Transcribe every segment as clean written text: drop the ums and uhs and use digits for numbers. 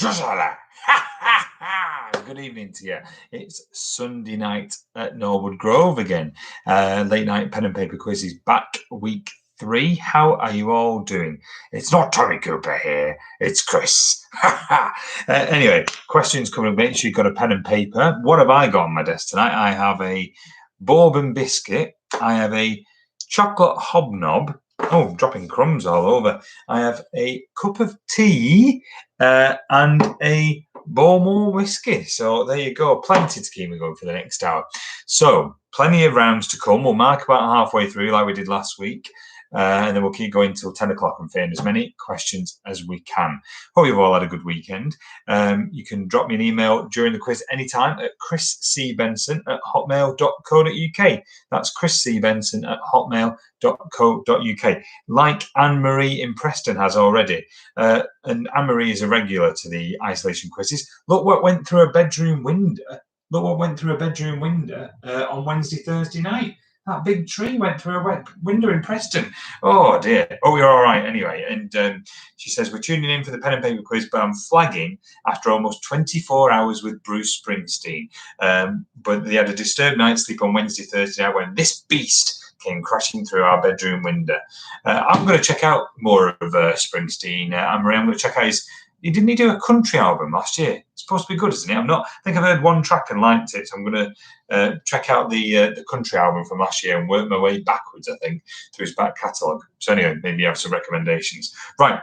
Good evening to you. It's Sunday night at Norwood Grove again. Late night pen and paper quiz is back, week 3. How are you all doing? It's not Tommy Cooper here. It's Chris. Anyway, questions coming up. Make sure you've got a pen and paper. What have I got on my desk tonight? I have a bourbon biscuit. I have a chocolate hobnob. Oh, dropping crumbs all over. I have a cup of tea and a Bowmore whiskey. So there you go. Plenty to keep me going for the next hour. So plenty of rounds to come. We'll mark about halfway through like we did last week. And then we'll keep going till 10 o'clock and fit in as many questions as we can. Hope you've all had a good weekend. You can drop me an email during the quiz anytime at chriscbenson@hotmail.co.uk. That's chriscbenson@hotmail.co.uk. Like Anne-Marie in Preston has already. And Anne-Marie is a regular to the isolation quizzes. Look what went through a bedroom window. On Wednesday, Thursday night. That big tree went through a window in Preston. Oh, dear. Oh, you're all right anyway. And she says, we're tuning in for the pen and paper quiz, but I'm flagging after almost 24 hours with Bruce Springsteen. But they had a disturbed night's sleep on Wednesday, Thursday night when this beast came crashing through our bedroom window. I'm going to check out more of Springsteen. Anne-Marie, I'm going to check out his... Didn't he do a country album last year? It's supposed to be good, isn't it? I think I've heard one track and liked it. So I'm going to check out the country album from last year and work my way backwards, I think, through his back catalogue. So anyway, maybe you have some recommendations. Right.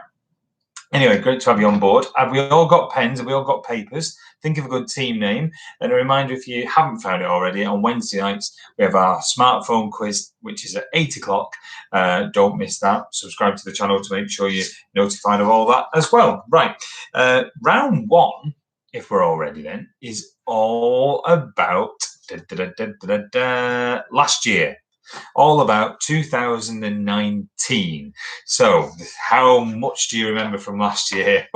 Anyway, great to have you on board. Have we all got pens? Have we all got papers? Think of a good team name. And a reminder, if you haven't found it already, on Wednesday nights, we have our smartphone quiz, which is at 8 o'clock. Don't miss that. Subscribe to the channel to make sure you're notified of all that as well. Right. Round 1, if we're all ready then, is all about last year. All about 2019. So how much do you remember from last year?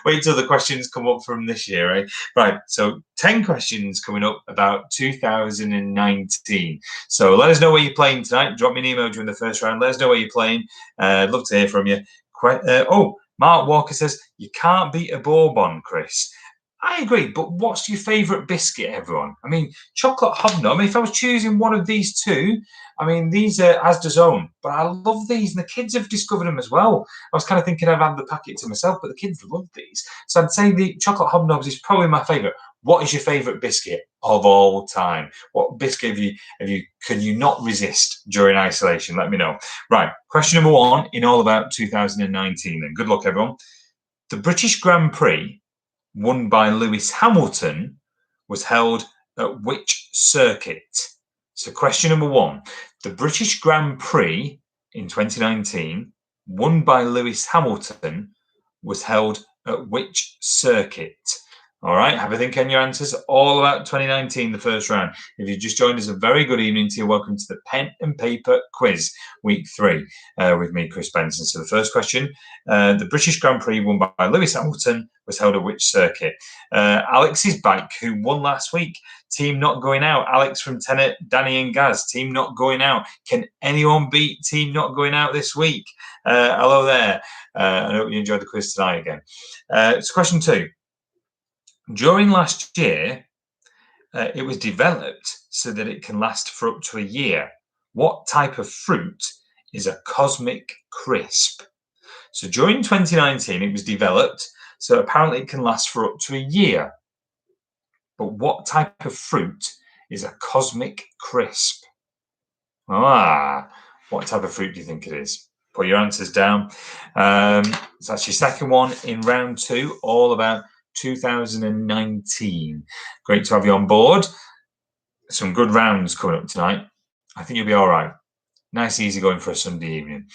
Wait till the questions come up from this year, right? Right, so 10 questions coming up about 2019. So let us know where you're playing tonight. Drop me an email during the first round. Let us know where you're playing. I'd love to hear from you. Mark Walker says, you can't beat a bourbon, Chris. I agree, but what's your favourite biscuit, everyone? I mean, chocolate hobnob. I mean, if I was choosing one of these two, I mean, these are Asda's own, but I love these, and the kids have discovered them as well. I was kind of thinking I'd have the packet to myself, but the kids love these. So I'd say the chocolate hobnobs is probably my favourite. What is your favourite biscuit of all time? What biscuit can you not resist during isolation? Let me know. Right, question number 1 in all about 2019 then. Good luck, everyone. The British Grand Prix, won by Lewis Hamilton, was held at which circuit? So question number 1, the British Grand Prix in 2019, won by Lewis Hamilton, was held at which circuit? All right, have a think on your answers. All about 2019, the first round. If you just joined us, a very good evening to you. Welcome to the pen and paper quiz, week 3, with me, Chris Benson. So the first question, the British Grand Prix won by Lewis Hamilton was held at which circuit? Alex's bike, who won last week. Team not going out. Alex from Tenet, Danny and Gaz. Team not going out. Can anyone beat team not going out this week? Hello there. I hope you enjoyed the quiz tonight again. So question 2. During last year, it was developed so that it can last for up to a year. What type of fruit is a cosmic crisp? So during 2019, it was developed, so apparently it can last for up to a year. But what type of fruit is a cosmic crisp? What type of fruit do you think it is? Put your answers down. So that's your second one in round 2, all about 2019. Great to have you on board. Some good rounds coming up tonight. I think you'll be all right. Nice, easy going for a Sunday evening.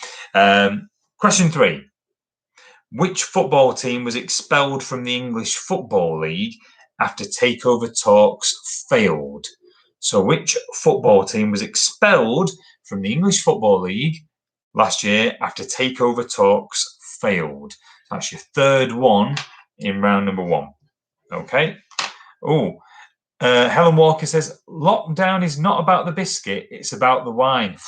Question 3. Which football team was expelled from the English Football League after takeover talks failed? So which football team was expelled from the English Football League last year after takeover talks failed? That's your third one in round number 1. Okay. Helen Walker says, lockdown is not about the biscuit, it's about the wine.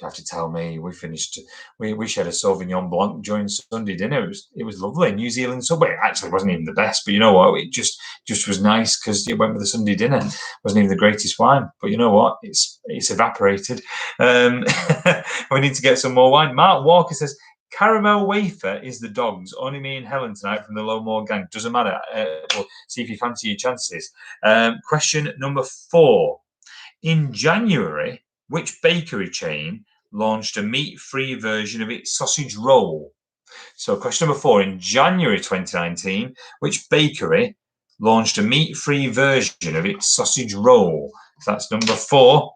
have to tell me we finished. We shared a Sauvignon Blanc during Sunday dinner. It was lovely. New Zealand Subway. It actually wasn't even the best, but you know what? It just was nice because it went with the Sunday dinner. It wasn't even the greatest wine, but you know what? It's evaporated. We need to get some more wine. Mark Walker says, caramel wafer is the dogs. Only me and Helen tonight from the Lowmore gang. Doesn't matter. We'll see if you fancy your chances. Question number 4. In January, which bakery chain launched a meat-free version of its sausage roll? So question number 4. In January 2019, which bakery launched a meat-free version of its sausage roll? So that's number 4.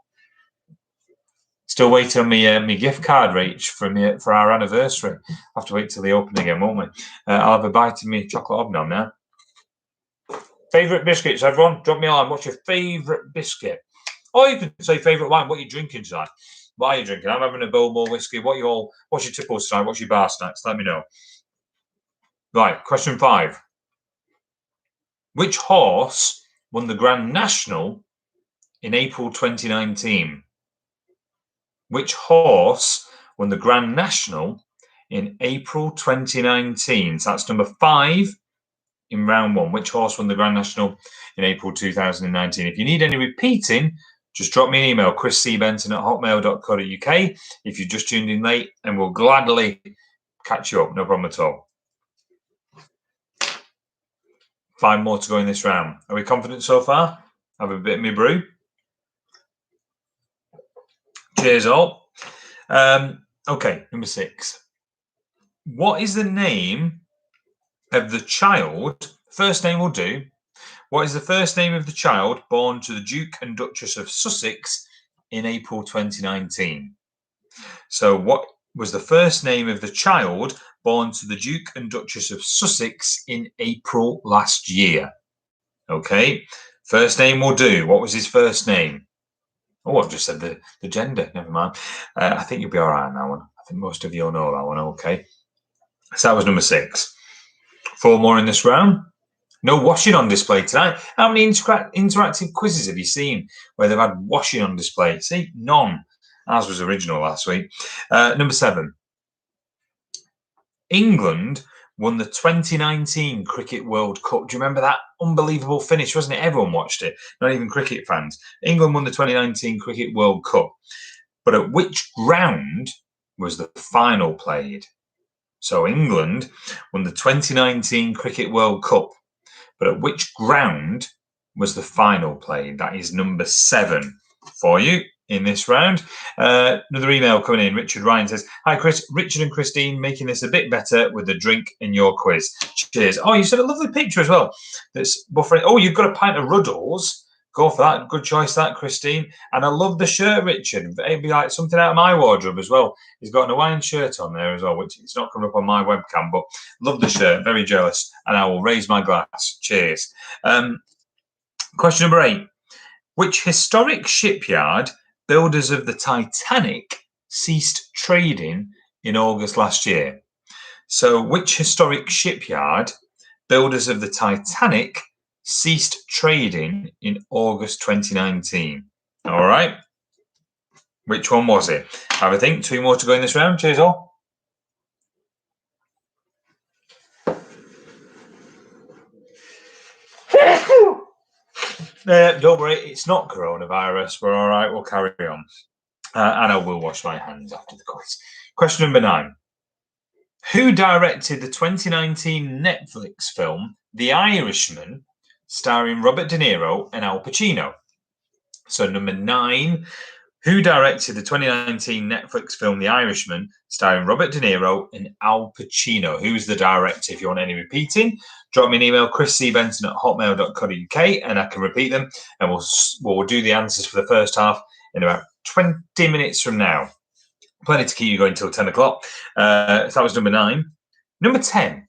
Still waiting on my gift card, Rach, for our anniversary. I'll have to wait till they open again, won't we? I'll have a bite of my chocolate hobnob now. Favourite biscuits, everyone? Drop me a line. What's your favourite biscuit? Or you can say favourite wine. What are you drinking tonight? What are you drinking? I'm having a Bowmore whiskey. What's your tipples tonight? What's your bar snacks? Let me know. Right, question 5. Which horse won the Grand National in April 2019? Which horse won the Grand National in April 2019? So that's number 5 in round 1. Which horse won the Grand National in April 2019? If you need any repeating, just drop me an email, chriscbenton@hotmail.co.uk if you just tuned in late, and we'll gladly catch you up. No problem at all. 5 more to go in this round. Are we confident so far? Have a bit of me brew. Cheers all. Okay, number 6. What is the name of the child? First name will do. What is the first name of the child born to the Duke and Duchess of Sussex in April 2019? So what was the first name of the child born to the Duke and Duchess of Sussex in April last year? Okay, first name will do. What was his first name? Oh, I've just said the gender. Never mind. I think you'll be all right on that one. I think most of you will know that one. Okay. So that was number 6. 4 more in this round. No washing on display tonight. How many interactive quizzes have you seen where they've had washing on display? See, none. Ours was original last week. Number 7. England won the 2019 Cricket World Cup. Do you remember that unbelievable finish, wasn't it? Everyone watched it, not even cricket fans. England won the 2019 Cricket World Cup. But at which ground was the final played? So England won the 2019 Cricket World Cup. But at which ground was the final played? That is number 7 for you in this round. Another email coming in. Richard Ryan says, hi, Chris. Richard and Christine making this a bit better with the drink in your quiz. Cheers. Oh, you said a lovely picture as well. That's buffering. Oh, you've got a pint of Ruddles. Go for that. Good choice, that, Christine. And I love the shirt, Richard. It'd be like something out of my wardrobe as well. He's got an Hawaiian shirt on there as well, which it's not coming up on my webcam, but love the shirt. Very jealous. And I will raise my glass. Cheers. Question number 8. Which historic shipyard, builders of the Titanic, ceased trading in August last year? So which historic shipyard, builders of the Titanic, ceased trading in August 2019? All right. Which one was it? Have a think. 2 more to go in this round. Cheers all. Don't worry, it's not coronavirus. We're all right. We'll carry on. And I will wash my hands after the quiz. Question number 9. Who directed the 2019 Netflix film The Irishman, starring Robert De Niro and Al Pacino? So number 9, who directed the 2019 Netflix film The Irishman, starring Robert De Niro and Al Pacino? Who's the director? If you want any repeating, drop me an email, chriscbenton@hotmail.co.uk, and I can repeat them, and we'll do the answers for the first half in about 20 minutes from now. Plenty to keep you going till 10 o'clock. So that was number 9. Number 10.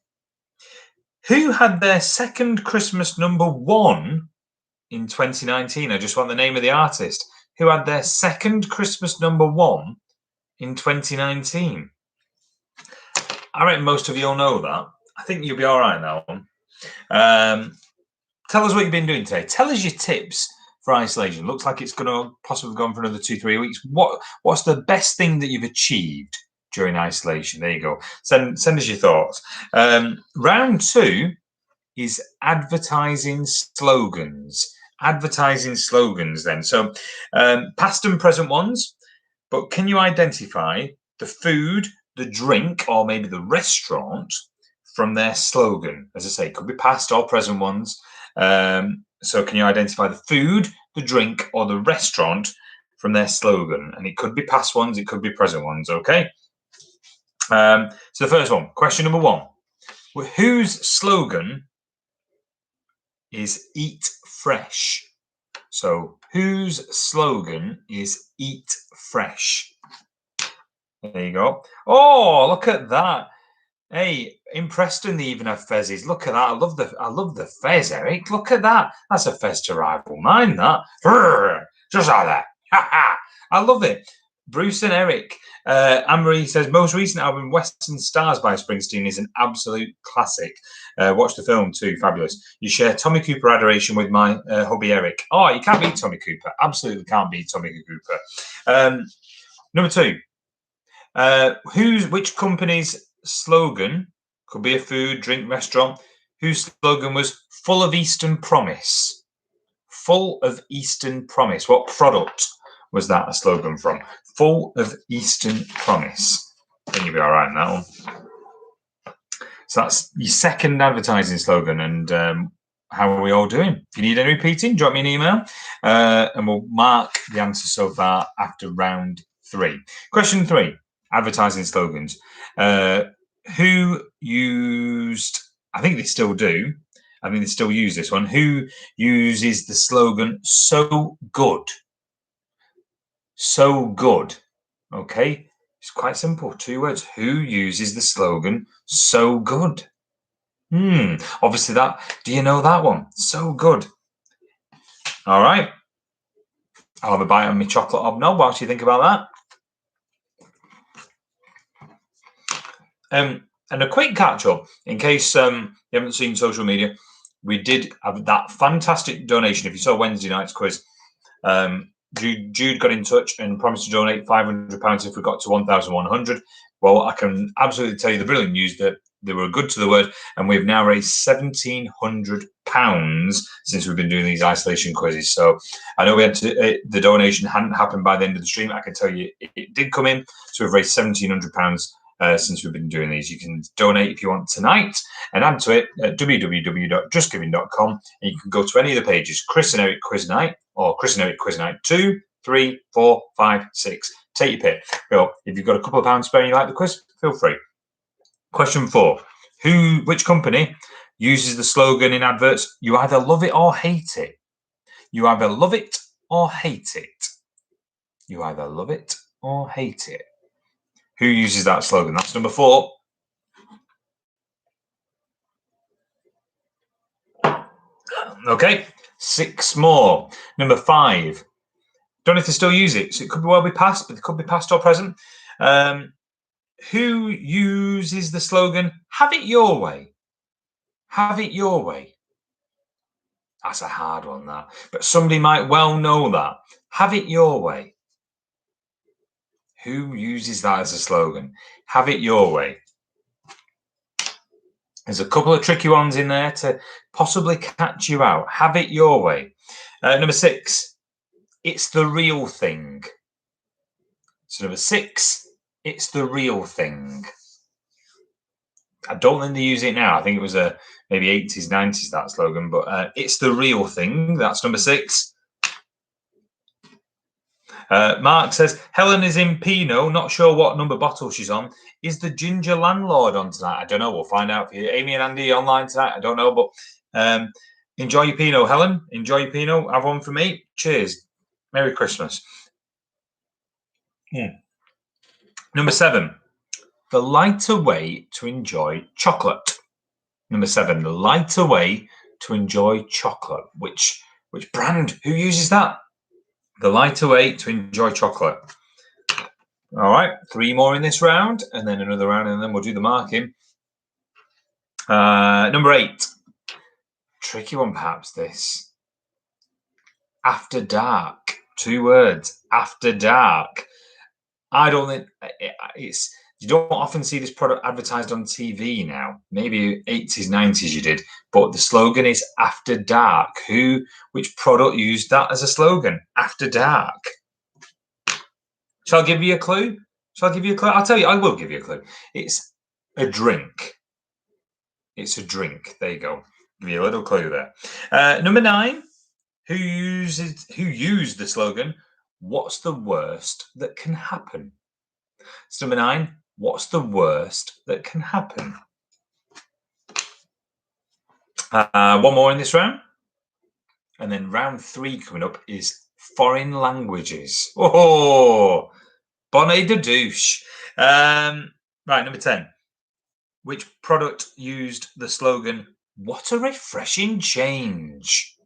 Who had their second Christmas number 1 in 2019? I just want the name of the artist. Who had their second Christmas number 1 in 2019? I reckon most of you will know that. I think you'll be all right on that one. Tell us what you've been doing today. Tell us your tips for isolation? Looks like it's going to possibly go on for another 2-3 weeks. What's the best thing that you've achieved during isolation? There you go. Send us your thoughts. Round 2 is advertising slogans. Advertising slogans then. So past and present ones, but can you identify the food, the drink, or maybe the restaurant from their slogan? As I say, it could be past or present ones. So can you identify the food, the drink, or the restaurant from their slogan? And it could be past ones, it could be present ones, okay? So the first one, question number 1. Whose slogan is eat fresh? So whose slogan is eat fresh? There you go. Oh, look at that. Hey, in Preston they even have fezzes. Look at that. I love the fez, Eric. Look at that. That's a fez to rival mine, that. Just like that. I love it. Bruce and Eric. Anne-Marie says, most recent album, Western Stars by Springsteen, is an absolute classic. Watch the film too. Fabulous. You share Tommy Cooper adoration with my hubby Eric. Oh, you can't beat Tommy Cooper. Absolutely can't beat Tommy Cooper. Number 2. Which company's slogan, could be a food, drink, restaurant, whose slogan was full of Eastern promise? Full of Eastern promise. What product was that a slogan from? Full of Eastern promise. I think you'll be all right in that one. So that's your second advertising slogan. And how are we all doing? If you need any repeating, drop me an email and we'll mark the answer so far after round 3. Question 3, advertising slogans. Who used, I think they still do, I think they still use this one. Who uses the slogan so good? So good. Okay, it's quite simple. 2 words. Who uses the slogan so good? Obviously that. Do you know that one? So good. All right. I'll have a bite on my chocolate hobnob whilst you think about that. And a quick catch up in case you haven't seen social media. We did have that fantastic donation. If you saw Wednesday night's quiz, Jude got in touch and promised to donate £500 if we got to 1,100. Well, I can absolutely tell you the brilliant news that they were good to the word, and we've now raised £1,700 since we've been doing these isolation quizzes. So I know we had to, the donation hadn't happened by the end of the stream. I can tell you it did come in, so we've raised £1,700 since we've been doing these. You can donate if you want tonight and add to it at www.justgiving.com, and you can go to any of the pages, Chris and Eric Quiz Night or Chris and Eric Quiz Night 2, 3, 4, 5, 6. Take your pick. Well, if you've got a couple of pounds spare and you like the quiz, feel free. Question 4. Which company uses the slogan in adverts, you either love it or hate it? You either love it or hate it. You either love it or hate it. Who uses that slogan? That's number 4. Okay, 6 more. Number 5. Don't know if they still use it. So it could well be past, but it could be past or present. Who uses the slogan, have it your way? Have it your way. That's a hard one, that. But somebody might well know that. Have it your way. Who uses that as a slogan? Have it your way. There's a couple of tricky ones in there to possibly catch you out. Have it your way. Number 6, it's the real thing. So number 6, it's the real thing. I don't think they use it now. I think it was maybe 80s, 90s, that slogan, but it's the real thing. That's number 6. Mark says, Helen is in Pinot, not sure what number bottle she's on. Is the ginger landlord on tonight? I don't know. We'll find out for you. Amy and Andy online tonight? I don't know, but enjoy your Pinot, Helen. Enjoy your Pinot. Have one for me. Cheers. Merry Christmas. Number 7, the lighter way to enjoy chocolate. Number 7, the lighter way to enjoy chocolate. Which brand? Who uses that? The lighter way to enjoy chocolate. All right, 3 more in this round, and then another round, and then we'll do the marking. Number 8. Tricky one, perhaps, this. After dark. 2 words. After dark. I don't think it's. You don't often see this product advertised on TV now. Maybe 80s, 90s you did. But the slogan is After Dark. Which product used that as a slogan? After dark. Shall I give you a clue? I'll tell you, I will give you a clue. It's a drink. It's a drink. There you go. Give you a little clue there. Number 9. Who used the slogan, what's the worst that can happen? So number 9, what's the worst that can happen? One more in this round. And then round 3 coming up is foreign languages. Oh, bonnet de douche. Right, number 10. Which product used the slogan, what a refreshing change?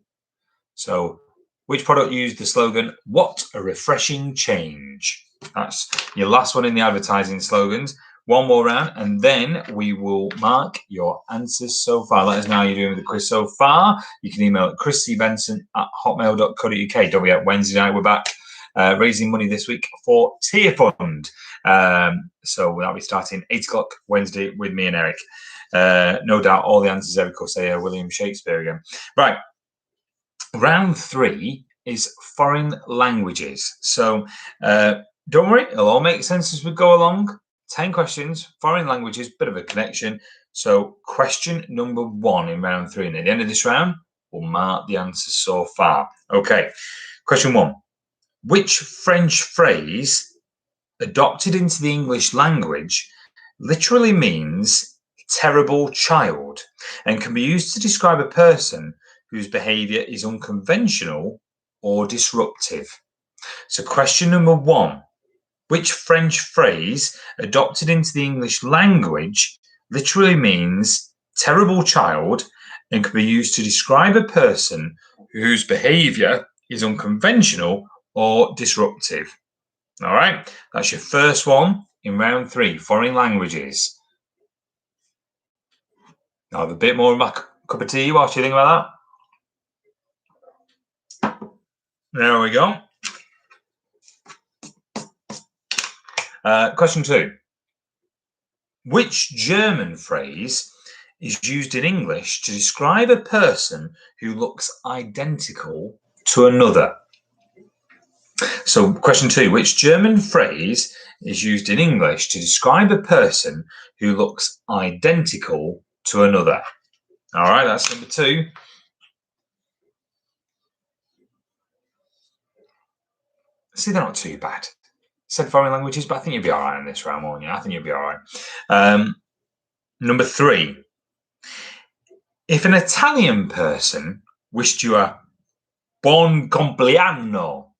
So, which product used the slogan, what a refreshing change? That's your last one in the advertising slogans. One more round, and then we will mark your answers so far. Let us know how you're doing with the quiz so far. You can email at chriscbenson@hotmail.co.uk. Don't forget, Wednesday night we're back raising money this week for Tier Fund. So that'll be starting 8 o'clock Wednesday with me and Eric. No doubt all the answers, Eric will say William Shakespeare again. Right. Round 3 is foreign languages. So don't worry, it'll all make sense as we go along. 10 questions, foreign languages, bit of a connection. So question number 1 in round 3. And at the end of this round, we'll mark the answers so far. Okay, question 1. Which French phrase adopted into the English language literally means terrible child and can be used to describe a person whose behaviour is unconventional or disruptive? So question number 1. Which French phrase adopted into the English language literally means terrible child and can be used to describe a person whose behaviour is unconventional or disruptive? All right, that's your first one in round 3, foreign languages. I'll have a bit more of my cup of tea whilst you think about that. There we go. Question 2. Which German phrase is used in English to describe a person who looks identical to another? So question 2, which German phrase is used in English to describe a person who looks identical to another? All right, that's number 2. See, they're not too bad. Said foreign languages, but I think you'll be all right in this round, won't you? I think you'll be all right. Number 3. If an Italian person wished you a buon compleanno,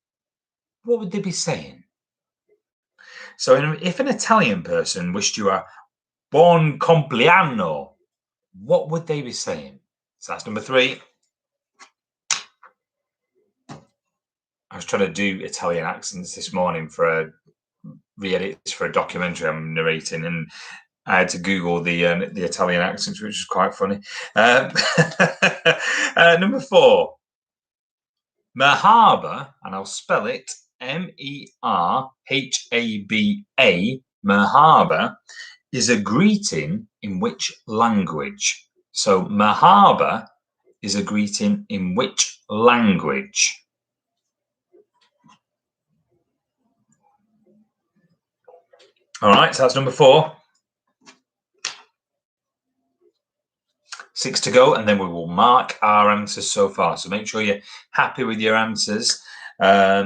what would they be saying? So if an Italian person wished you a buon compleanno, what would they be saying? So that's number 3. I was trying to do Italian accents this morning for re-edits for a documentary I'm narrating, and I had to Google the Italian accents, which is quite funny. Number 4. Merhaba, and I'll spell it Merhaba. Merhaba is a greeting in which language? So merhaba is a greeting in which language? All right, so that's number 4. 6 to go, and then we will mark our answers so far. So make sure you're happy with your answers. I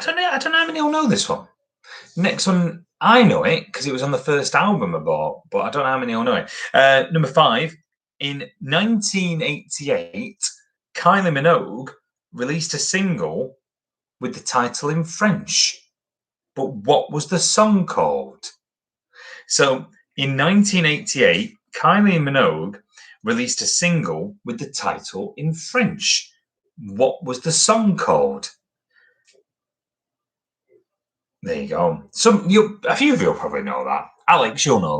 don't know how many will know this one. Next one, I know it because it was on the first album I bought, but I don't know how many will know it. Number 5, in 1988, Kylie Minogue released a single with the title in French. But what was the song called? So in 1988, Kylie Minogue released a single with the title in French. What was the song called? There you go. A few of you will probably know that. Alex, you'll know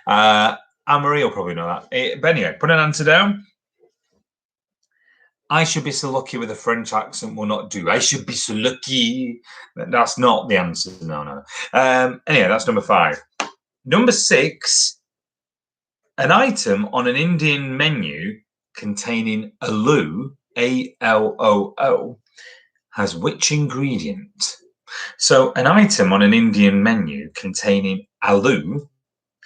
that. Anne-Marie will probably know that. But anyway, put an answer down. I should be so lucky with a French accent will not do. I should be so lucky. That's not the answer. No. Anyway, that's number 5. Number 6, an item on an Indian menu containing aloo, A-L-O-O, has which ingredient? So an item on an Indian menu containing aloo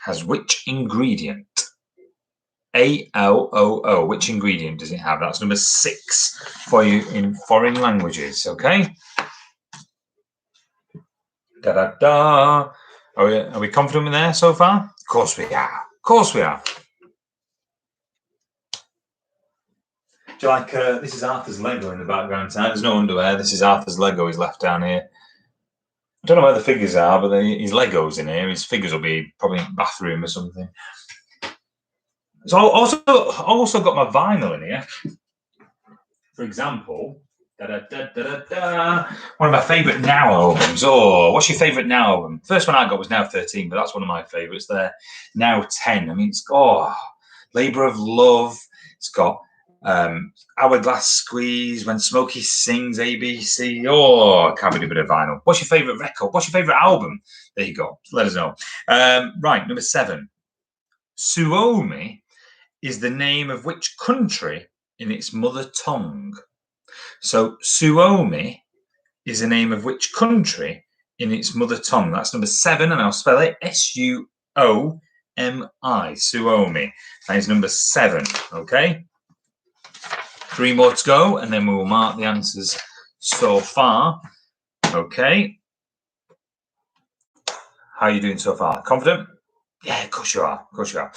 has which ingredient? A-L-O-O. Which ingredient does it have? That's number 6 for you in foreign languages, okay? Da-da-da. Are we confident with there so far? Of course we are. Of course we are. Do you like, this is Arthur's Lego in the background tonight. There's no underwear. This is Arthur's Lego he's left down here. I don't know where the figures are, but his Legos in here. His figures will be probably in the bathroom or something. So I also got my vinyl in here. For example, one of my favourite Now albums. Oh, what's your favourite Now album? First one I got was Now 13, but that's one of my favourites there. Now 10. I mean, it's Labour of Love. It's got Hourglass Squeeze, When Smokey Sings, ABC. Oh, can't be a bit of vinyl. What's your favourite record? What's your favourite album? There you go. Let us know. Right, number 7. Suomi is the name of which country in its mother tongue? So Suomi is the name of which country in its mother tongue? That's number 7, and I'll spell it S-U-O-M-I. Suomi. That is number 7. Okay. 3 more to go, and then we will mark the answers so far. Okay. How are you doing so far? Confident? Yeah, of course you are. Of course you are.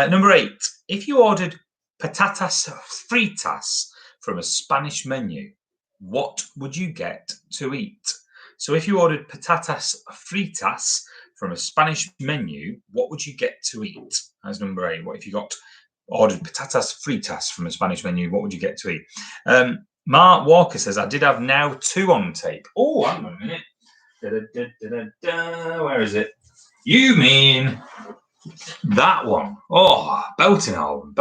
Number 8. If you ordered patatas fritas from a Spanish menu, what would you get to eat? So if you ordered patatas fritas from a Spanish menu, what would you get to eat? That's number 8. What if you ordered patatas fritas from a Spanish menu, what would you get to eat? Mark Walker says, I did have Now 2 on tape. Oh, hang on a minute. Where is it? You mean that one? Oh, belting album.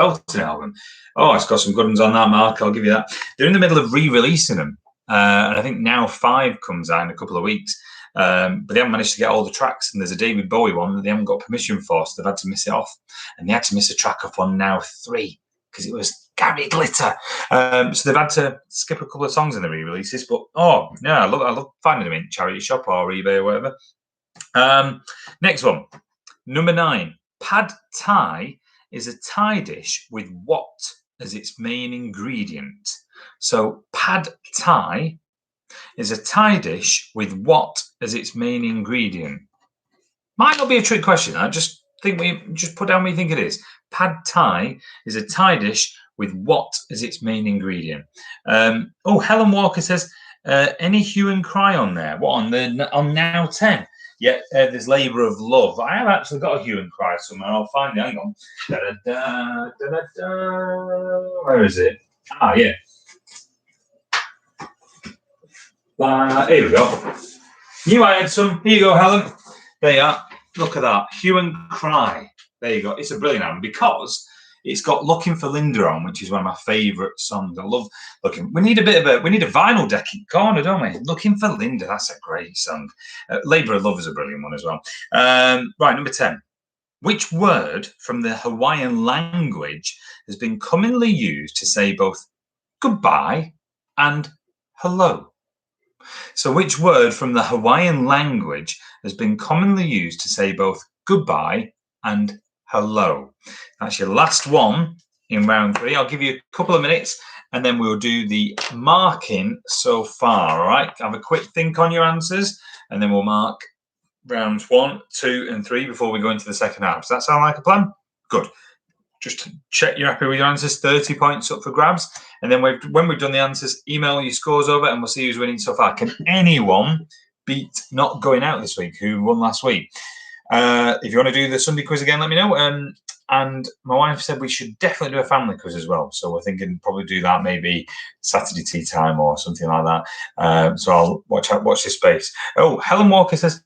Oh, it's got some good ones on that, Mark. I'll give you that. They're in the middle of re-releasing them. And I think Now 5 comes out in a couple of weeks. But they haven't managed to get all the tracks. And there's a David Bowie one that they haven't got permission for, so they've had to miss it off. And they had to miss a track off on Now 3 because it was Gary Glitter. So they've had to skip a couple of songs in the re-releases. But I love finding them in charity shop or eBay or whatever. Next one, number 9. Pad Thai is a Thai dish with what as its main ingredient? So Pad Thai is a Thai dish with what as its main ingredient? Might not be a trick question. I just think we just put down what you think it is. Pad Thai is a Thai dish with what as its main ingredient? Helen Walker says, any hue and cry on there? What on Now 10? Yeah, there's Labour of Love. I have actually got a hue and cry somewhere. I'll find it. Hang on. Where is it? Ah, yeah. Here we go. Knew I had some. Here you go, Helen. There you are. Look at that. Hue and Cry. There you go. It's a brilliant album because it's got Looking for Linda on, which is one of my favourite songs. I love Looking. We need a vinyl deck in corner, don't we? Looking for Linda. That's a great song. Labour of Love is a brilliant one as well. Right, number 10. Which word from the Hawaiian language has been commonly used to say both goodbye and hello? So which word from the Hawaiian language has been commonly used to say both goodbye and hello? That's your last one in round 3. I'll give you a couple of minutes and then we'll do the marking so far. All right, have a quick think on your answers and then we'll mark rounds 1, 2 and 3 before we go into the second half. Does that sound like a plan? Good. Just check you're happy with your answers. 30 points up for grabs. And then when we've done the answers, email your scores over and we'll see who's winning so far. Can anyone beat not going out this week who won last week? If you want to do the Sunday quiz again, let me know. And my wife said we should definitely do a family quiz as well. So we're thinking probably do that maybe Saturday tea time or something like that. So I'll watch this space. Oh, Helen Walker says,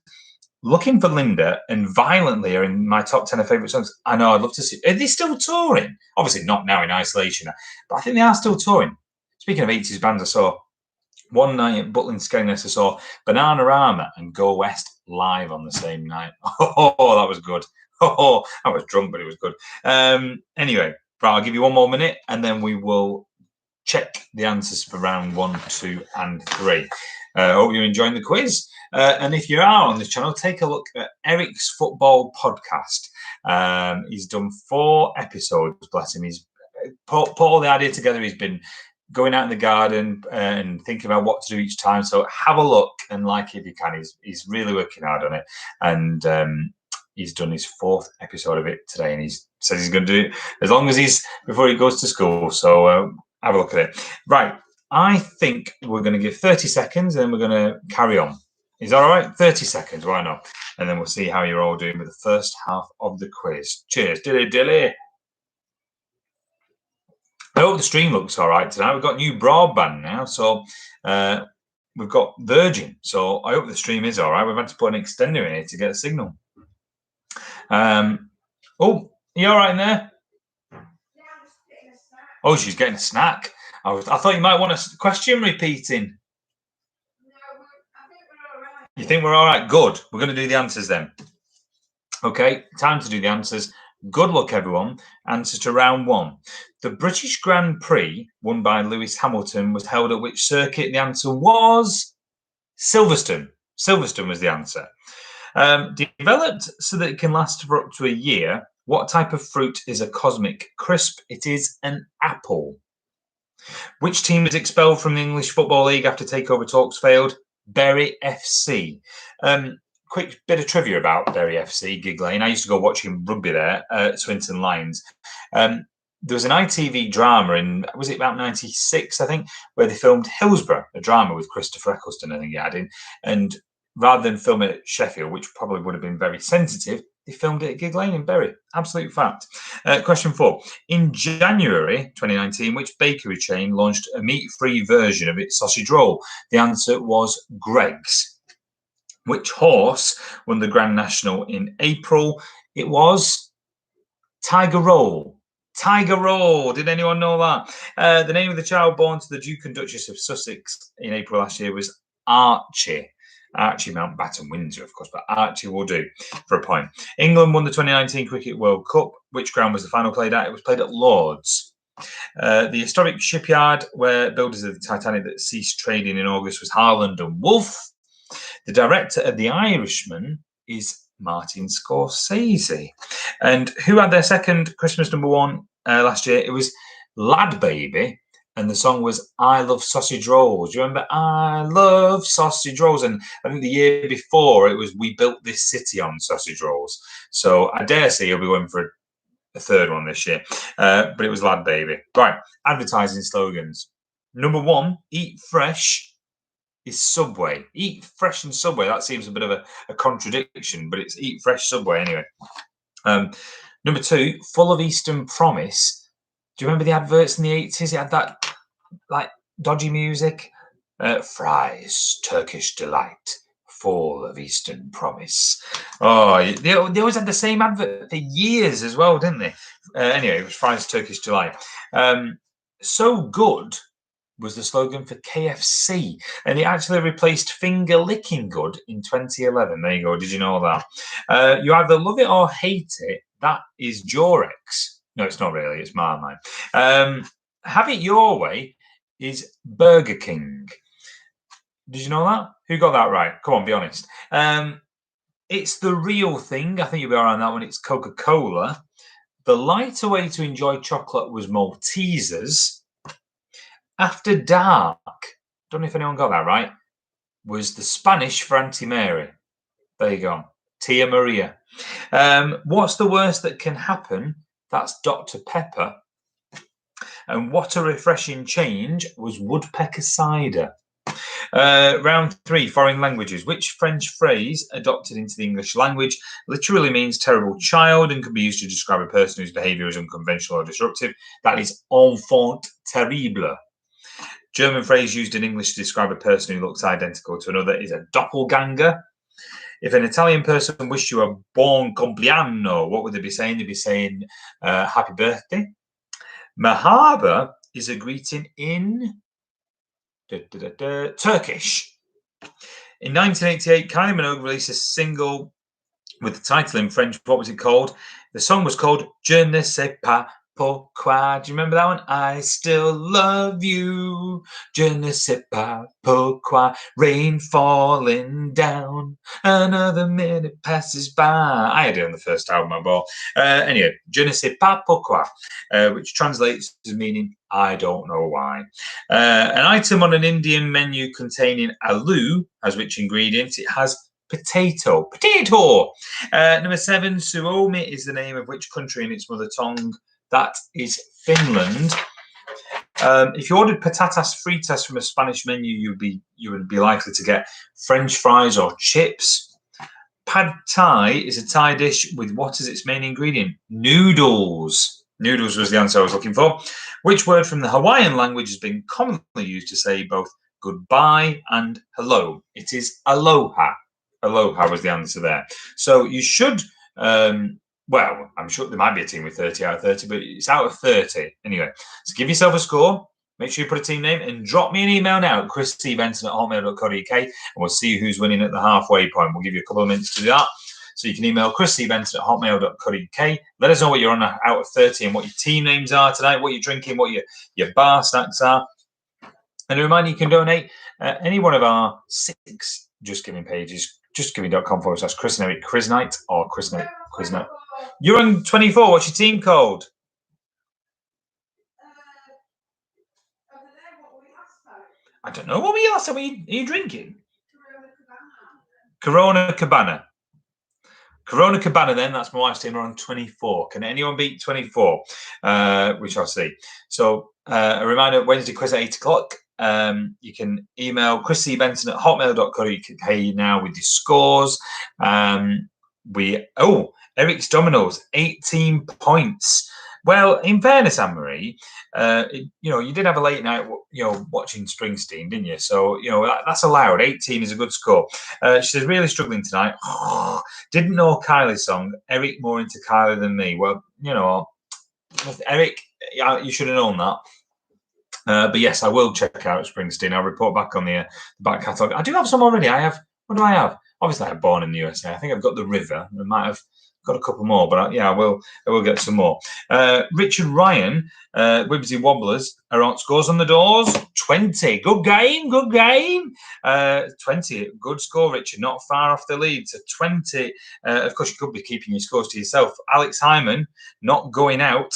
Looking for Linda and Violently are in my top 10 of favourite songs. I know, I'd love to see. Are they still touring? Obviously not now in isolation, but I think they are still touring. Speaking of 80s bands, I saw one night at Butlin Skegness, I saw Bananarama and Go West live on the same night. Oh, that was good. Oh, I was drunk, but it was good. Anyway, right, I'll give you one more minute and then we will check the answers for round 1, 2, and 3. I hope you're enjoying the quiz. And if you are on the channel, take a look at Eric's football podcast. He's done 4 episodes, bless him. He's put all the idea together. He's been going out in the garden and thinking about what to do each time. So have a look and like it if you can. He's really working hard on it. And he's done his 4th episode of it today. And he says he's going to do it as long as before he goes to school. So have a look at it. Right. I think we're going to give 30 seconds and then we're going to carry on. Is that all right? 30 seconds. Why not? And then we'll see how you're all doing with the first half of the quiz. Cheers. Dilly. I hope the stream looks all right tonight. We've got new broadband now, so we've got Virgin. So I hope the stream is all right. We've had to put an extender in here to get a signal. Oh, you all right in there? Oh, she's getting a snack. I thought you might want a question repeating. No, I think we're all right. You think we're all right? Good. We're going to do the answers then. Okay, time to do the answers. Good luck, everyone. Answer to round 1. The British Grand Prix, won by Lewis Hamilton, was held at which circuit? The answer was Silverstone. Silverstone was the answer. Developed so that it can last for up to a year, what type of fruit is a cosmic crisp? It is an apple. Which team was expelled from the English Football League after takeover talks failed? Bury FC. Quick bit of trivia about Bury FC, Gig Lane. I used to go watching rugby there at Swinton Lions. There was an ITV drama was it about 96, I think, where they filmed Hillsborough, a drama with Christopher Eccleston, I think he had in. And rather than film it at Sheffield, which probably would have been very sensitive, they filmed it at Gig Lane in Bury. Absolute fact. Question 4. In January 2019, which bakery chain launched a meat-free version of its sausage roll? The answer was Greggs. Which horse won the Grand National in April? It was Tiger Roll. Tiger Roll. Did anyone know that? The name of the child born to the Duke and Duchess of Sussex in April last year was Archie. Archie Mountbatten Windsor, of course, but Archie will do for a point. England won the 2019 Cricket World Cup. Which ground was the final played at? It was played at Lord's. The historic shipyard where builders of the Titanic that ceased trading in August was Harland and Wolff. The director of The Irishman is Martin Scorsese. And who had their second Christmas #1 last year? It was Lad Baby. And the song was I Love Sausage Rolls. You remember I Love Sausage Rolls? And I think the year before it was We Built This City on Sausage Rolls. So I dare say he'll be going for a third one this year. But it was Lad Baby. Right, advertising slogans. Number 1, eat fresh is Subway. Eat fresh and Subway. That seems a bit of a contradiction, but it's eat fresh Subway anyway. Number 2, full of Eastern promise. Do you remember the adverts in the 80s? It had that like dodgy music. Fries, Turkish delight, full of Eastern promise. Oh, they always had the same advert for years as well, didn't they? Anyway, it was Fries, Turkish delight. So good was the slogan for KFC, and it actually replaced finger licking good in 2011. There you go. Did you know that? You either love it or hate it. That is Jorex. No, it's not really. It's Marmite. Have it your way is Burger King. Did you know that? Who got that right? Come on, be honest. It's the real thing. I think you'll be all right on that one. It's Coca-Cola. The lighter way to enjoy chocolate was Maltesers. After dark, don't know if anyone got that right, was the Spanish for Auntie Mary. There you go. Tia Maria. What's the worst that can happen? That's Dr. Pepper. And what a refreshing change was woodpecker cider. Round 3, foreign languages. Which French phrase adopted into the English language literally means terrible child and can be used to describe a person whose behaviour is unconventional or disruptive? That is enfant terrible. German phrase used in English to describe a person who looks identical to another is a doppelganger. If an Italian person wished you a buon compleanno, what would they be saying? They'd be saying happy birthday. Merhaba is a greeting in Turkish. In 1988, Kylie Minogue released a single with the title in French. What was it called? The song was called Je ne sais pas pourquoi. Do you remember that one? I still love you. Je ne sais pas pourquoi. Rain falling down. Another minute passes by. I had it on the first album I bought. Anyway, Je ne sais pas pourquoi, which translates to meaning I don't know why. An item on an Indian menu containing aloo has which ingredients? It has potato. Number 7, Suomi is the name of which country in its mother tongue? That is Finland. If you ordered patatas fritas from a Spanish menu, you would be likely to get French fries or chips. Pad Thai is a Thai dish with what is its main ingredient? Noodles. Noodles was the answer I was looking for. Which word from the Hawaiian language has been commonly used to say both goodbye and hello? It is aloha. Aloha was the answer there. So you should, well, I'm sure there might be a team with 30 out of 30, but it's out of 30. Anyway, so give yourself a score. Make sure you put a team name and drop me an email now at chriscbenson@hotmail.co.uk and we'll see who's winning at the halfway point. We'll give you a couple of minutes to do that. So you can email chriscbenson@hotmail.co.uk. Let us know what you're on out of 30 and what your team names are tonight, what you're drinking, what your bar snacks are. And a reminder, you can donate any one of our 6 Just Giving pages, justgiving.com/Chris and Eric Quiz Night or Chris Night Quiz Night. You're on 24. What's your team called? I don't know. What were you last time? Are you drinking? Corona Cabana. Corona Cabana, then. That's my wife's team. We're on 24. Can anyone beat 24? We shall see. So, a reminder, Wednesday quiz at 8 o'clock. You can email chriscbenson@hotmail.co.uk now with your scores. Eric's Dominoes, 18 points. Well, in fairness, Anne-Marie, you did have a late night, watching Springsteen, didn't you? So, that's allowed. 18 is a good score. She says, really struggling tonight. Didn't know Kylie's song. Eric more into Kylie than me. Well, Eric, you should have known that. But yes, I will check out Springsteen. I'll report back on the back catalogue. I do have some already. What do I have? Obviously, I have Born in the USA. I think I've got The River. I might have got a couple more, but I will get some more. Richard Ryan, Wibbsy Wobblers are on scores on the doors. 20. Good game. 20. Good score, Richard. Not far off the lead. So 20. Of course, you could be keeping your scores to yourself. Alex Hyman, not going out.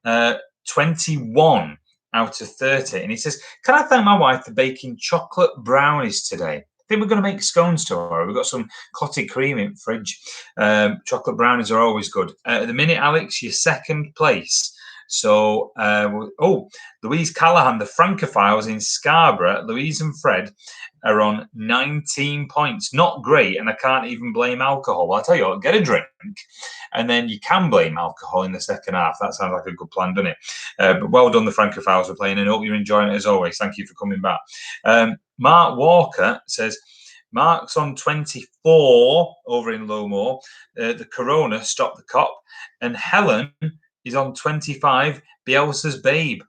21 out of 30. And he says, can I thank my wife for baking chocolate brownies today? I think we're going to make scones tomorrow. We've got some clotted cream in fridge. Chocolate brownies are always good. At the minute, Alex, you're second place. So, Louise Callahan, the Francophiles in Scarborough, Louise and Fred are on 19 points. Not great, and I can't even blame alcohol. Well, I'll tell you what, get a drink, and then you can blame alcohol in the second half. That sounds like a good plan, doesn't it? But well done, the Francophiles, for playing, and hope you're enjoying it as always. Thank you for coming back. Mark Walker says, Mark's on 24 over in Lowmore. The Corona stopped the cop. And Helen is on 25, Bielsa's Babe.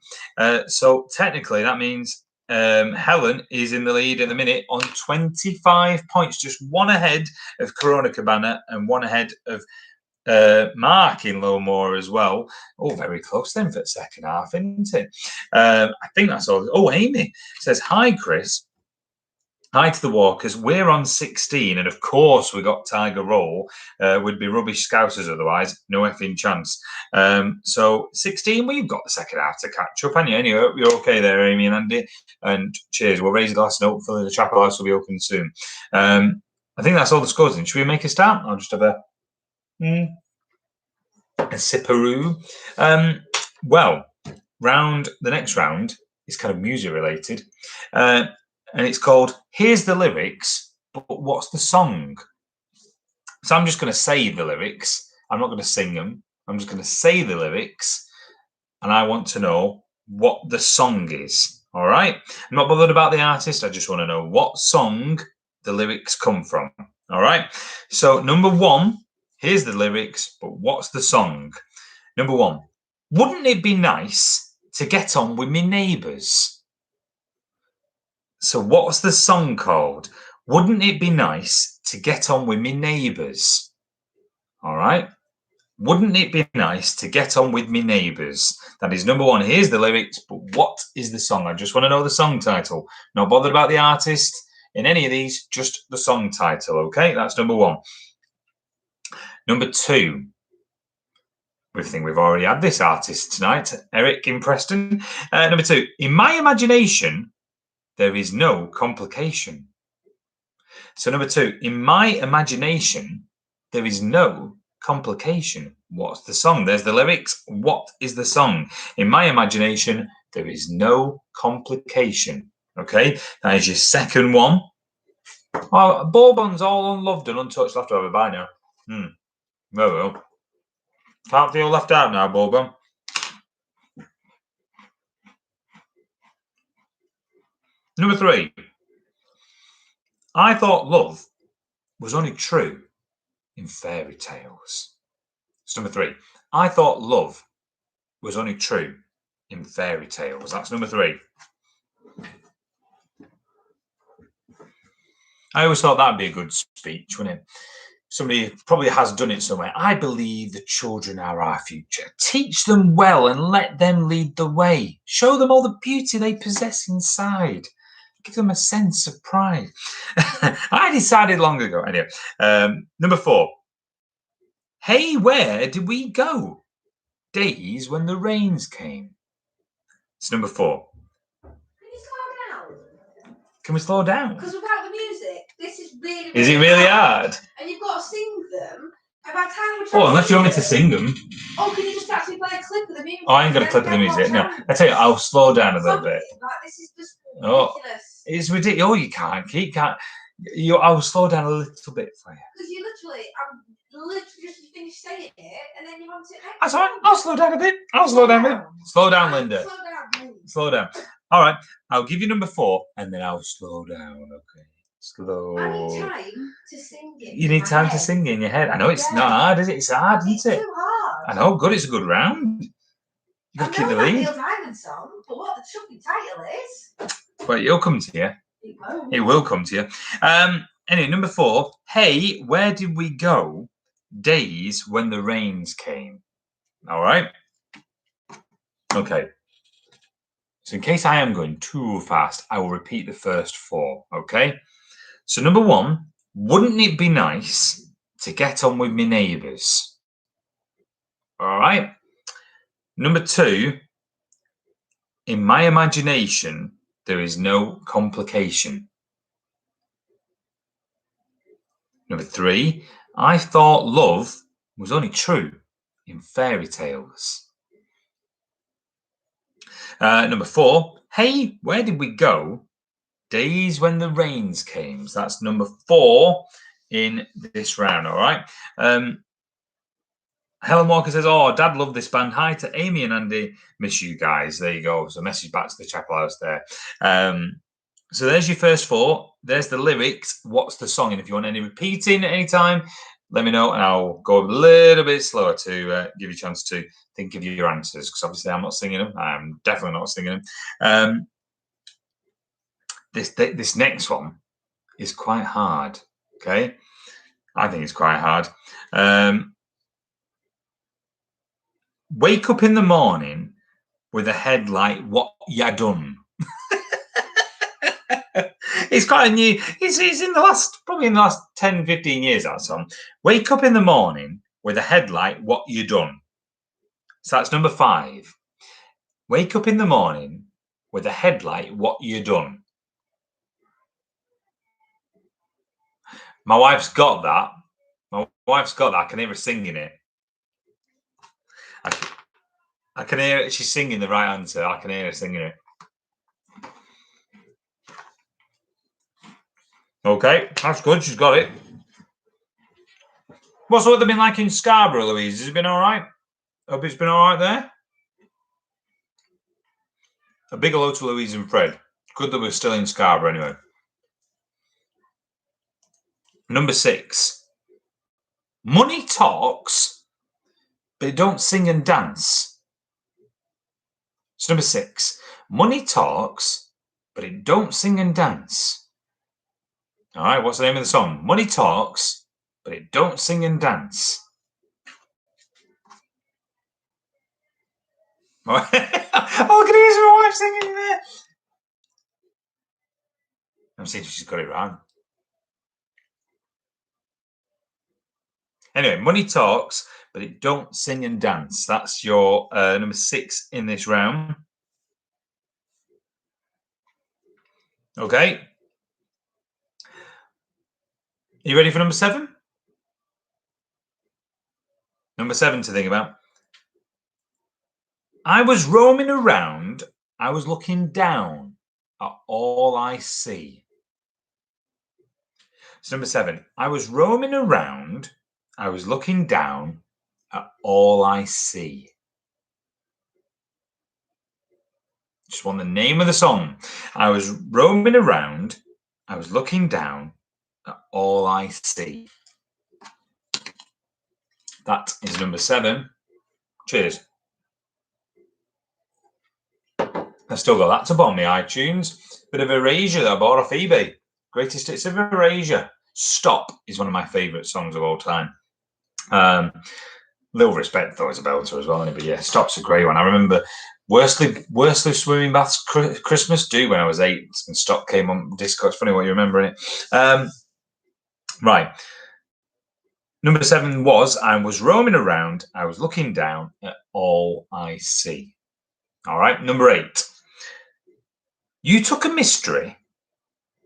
So technically that means Helen is in the lead at the minute on 25 points, just one ahead of Corona Cabana and one ahead of Mark in Lowmore as well. Oh, very close then for the second half, isn't it? I think that's all. Oh, Amy says, hi, Chris. Hi to the Walkers. We're on 16, and of course we got Tiger Roll. Would be rubbish Scousers otherwise. No effing chance. So 16, we've got the second half to catch up. And anyway, you're okay there, Amy and Andy. And cheers. We'll raise a glass and hopefully the chapel house will be open soon. I think that's all the scores. Should we make a start? I'll just have a sipperoo. Well, the next round is kind of music related. And it's called Here's the Lyrics, but what's the song? So I'm just going to say the lyrics. I'm not going to sing them. I'm just going to say the lyrics. And I want to know what the song is. All right? I'm not bothered about the artist. I just want to know what song the lyrics come from. All right? So number 1, here's the lyrics, but what's the song? Number 1, wouldn't it be nice to get on with me neighbours? So what's the song called? Wouldn't it be nice to get on with me neighbours? All right. Wouldn't it be nice to get on with me neighbours? That is number one. Here's the lyrics, but what is the song? I just want to know the song title. Not bothered about the artist in any of these, just the song title. Okay, that's number one. Number two. We think we've already had this artist tonight, Eric in Preston. Number two. In my imagination, there is no complication. So number two. In my imagination, there is no complication. What's the song? There's the lyrics. What is the song? In my imagination, there is no complication. Okay, that is your second one. Oh, Bourbon's all unloved and untouched. I'll have to have a buy now. Well. Can't feel left out now, Bourbon. Number three. I thought love was only true in fairy tales. That's number three. I thought love was only true in fairy tales. That's number three. I always thought that'd be a good speech, wouldn't it? Somebody probably has done it somewhere. I believe the children are our future. Teach them well and let them lead the way. Show them all the beauty they possess inside. Give them a sense of pride. I decided long ago. Anyway, number four. Hey, where did we go? Days when the rains came. It's number four. Can you slow down? Can we slow down? Because without the music, this is really, Is it really hard? And you've got to sing them. About time we're Oh, unless you want me to sing them. Oh, can you just actually play a clip of the music? Oh, I ain't got a clip of the music. No, I tell you, I'll slow down a little bit. Like, this is just ridiculous. It's ridiculous. Oh, you can't. I'll slow down a little bit for you. Because I'm literally just finished saying it, and then you want it next. That's all right. I'll slow down a bit. Slow down, Linda. Slow down. Slow down. All right. I'll give you number four, and then I'll slow down. Okay. Slow. I need time to sing it. You need time to sing it in your head. I know it's not hard, is it? It's hard, isn't it? It's too hard. I know. Good. It's a good round. You got to keep the lead. Neil Diamond song, but what the chucky title is? Well, it'll come to you. It will come to you. Anyway, number four. Hey, where did we go? Days when the rains came. All right. Okay. So in case I am going too fast, I will repeat the first four. Okay. So number one, wouldn't it be nice to get on with me neighbours? All right. Number two, in my imagination, there is no complication. Number three, I thought love was only true in fairy tales. Number four, hey, where did we go? Days when the rains came. So that's number four in this round, all right? Helen Walker says, oh, Dad loved this band. Hi to Amy and Andy. Miss you guys. There you go. So message back to the Chapel House there. So there's your first four. There's the lyrics. What's the song? And if you want any repeating at any time, let me know and I'll go a little bit slower to give you a chance to think of your answers, because obviously I'm not singing them. I'm definitely not singing them. This next one is quite hard. Okay, I think it's quite hard. Wake up in the morning with a head like what ya done. It's quite a new. It's in the last, probably in the last 10, 15 years, that song. Wake up in the morning with a head like what you done. So that's number five. Wake up in the morning with a head like what you done. My wife's got that. I can hear her singing it. I can hear it. She's singing the right answer. I can hear her singing it. Okay, that's good. She's got it. What's the weather been like in Scarborough, Louise? Has it been all right? Hope it's been all right there. A big hello to Louise and Fred. Good that we're still in Scarborough anyway. Number six. Money talks, but it don't sing and dance. So number six. Money talks, but it don't sing and dance. All right, what's the name of the song? Money talks, but it don't sing and dance. Oh, look at his wife singing there. I'm seeing if she's got it wrong. Anyway, money talks, but it don't sing and dance. That's your number 6 in this round. Okay. Are you ready for number 7? Number 7 to think about. I was roaming around. I was looking down at all I see. So number 7. I was roaming around. I was looking down at all I see. Just want the name of the song. I was roaming around. I was looking down at all I see. That is number 7. Cheers. I still got that to bomb me iTunes. Bit of Erasure that I bought off eBay. Greatest Hits of Erasure. Stop is one of my favourite songs of all time. Little Respect though is a belter as well. But yeah, Stop's a great one. I remember Worsley Swimming Baths Christmas Do when I was 8 and Stop came on disco. It's funny what you remember in it. Right. Number 7 was I was roaming around. I was looking down at all I see. All right. Number 8. You took a mystery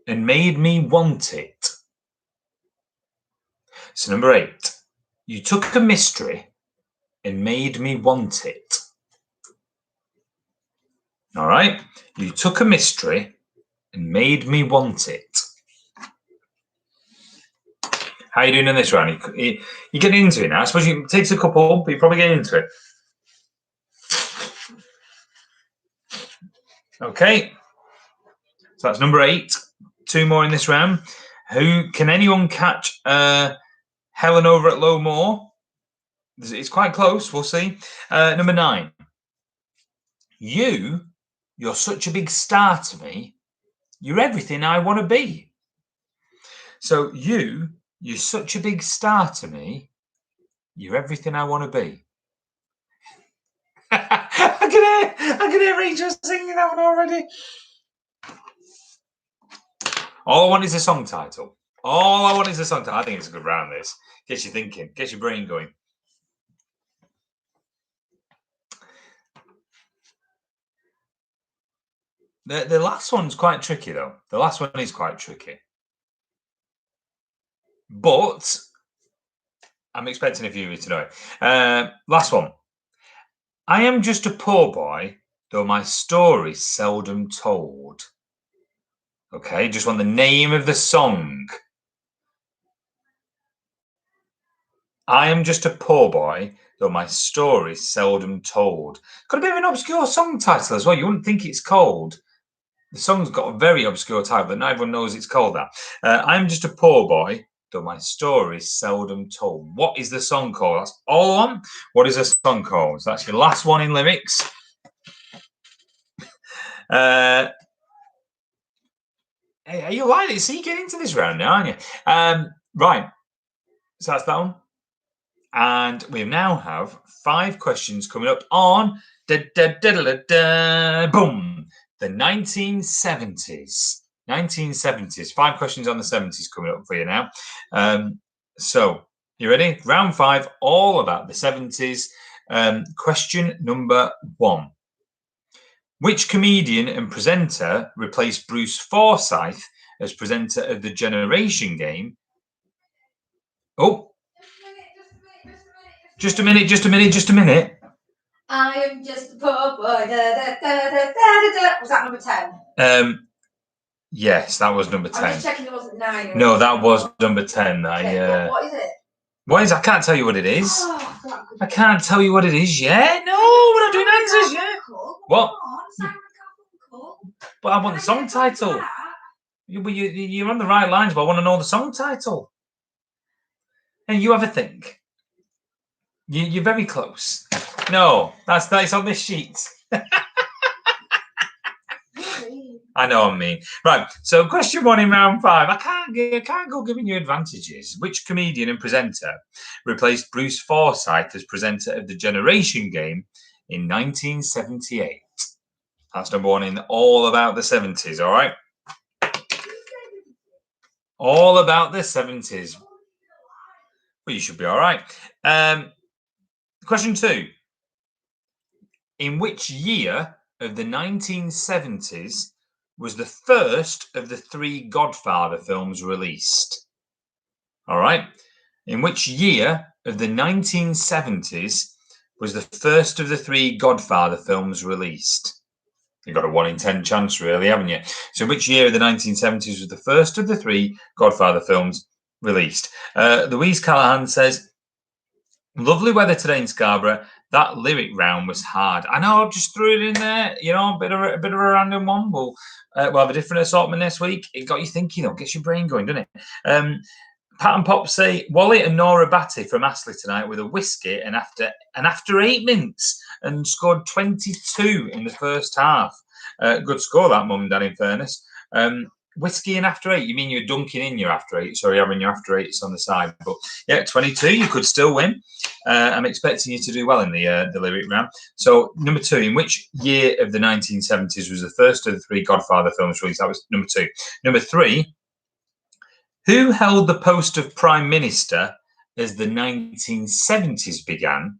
and made me want it. So number 8. You took a mystery and made me want it. All right. You took a mystery and made me want it. How are you doing in this round? You're getting into it now. I suppose it takes a couple, but you're probably getting into it. Okay. So that's number 8. 2 more in this round. Can anyone catch Helen over at Low Moor? It's quite close. We'll see. Number 9. You're such a big star to me. You're everything I want to be. So you're such a big star to me. You're everything I want to be. I can hear Rachel singing that one already. All I want is a song title. All I want is a song title. I think it's a good round, this. Gets you thinking. Gets your brain going. The last one's quite tricky, though. The last one is quite tricky. But I'm expecting a few of you to know it. Last one. I am just a poor boy, though my story's seldom told. Okay, just want the name of the song. I am just a poor boy, though my story's seldom told. Got a bit of an obscure song title as well. You wouldn't think it's called. The song's got a very obscure title, but not everyone knows it's called that. I'm just a poor boy, though my story's seldom told. What is the song called? That's all I want. What is the song called? So that's your last one in lyrics. Hey, are you like it? See, you get into this round now, aren't you? Right. So that's that one. And we now have 5 questions coming up on boom, the 1970s. 1970s. 5 questions on the 70s coming up for you now. So, you ready? Round 5, all about the 70s. Question number 1. Which comedian and presenter replaced Bruce Forsyth as presenter of the Generation Game? Oh. Just a minute. I am just a poor boy. Was that number 10? Yes, that was number 10. I'm just checking it wasn't 9. No, that was number 10. Okay, what is it? What is? I can't tell you what it is. Oh, I can't tell you what it is yet. No, we're not doing answers yet. What? But I want the song title. You're on the right lines, but I want to know the song title. And you have a think. You're very close. No, that's on this sheet. I know what I mean. Right, so question 1 in round 5. I can't go giving you advantages. Which comedian and presenter replaced Bruce Forsyth as presenter of the Generation Game in 1978? That's number 1 in All About the 70s, all right? All About the 70s. Well, you should be all right. Question 2. In which year of the 1970s was the first of the 3 Godfather films released? All right. In which year of the 1970s was the first of the 3 Godfather films released? You've got a 1 in 10 chance, really, haven't you? So, which year of the 1970s was the first of the 3 Godfather films released? Louise Callahan says, lovely weather today in Scarborough. That lyric round was hard. I know, I just threw it in there. You know, a bit of a random one. We'll have a different assortment next week. It got you thinking, though. Gets your brain going, doesn't it? Pat and Pop say Wally and Nora Batty from Astley tonight with a whiskey and after 8 minutes and scored 22 in the first half. Good score, that, Mum and Dad, in fairness. Whiskey and after 8, you mean you're dunking in your after 8? Sorry, having your after 8s on the side. But yeah, 22, you could still win. I'm expecting you to do well in the lyric round. So, number 2, in which year of the 1970s was the first of the 3 Godfather films released? That was number 2. Number 3, who held the post of Prime Minister as the 1970s began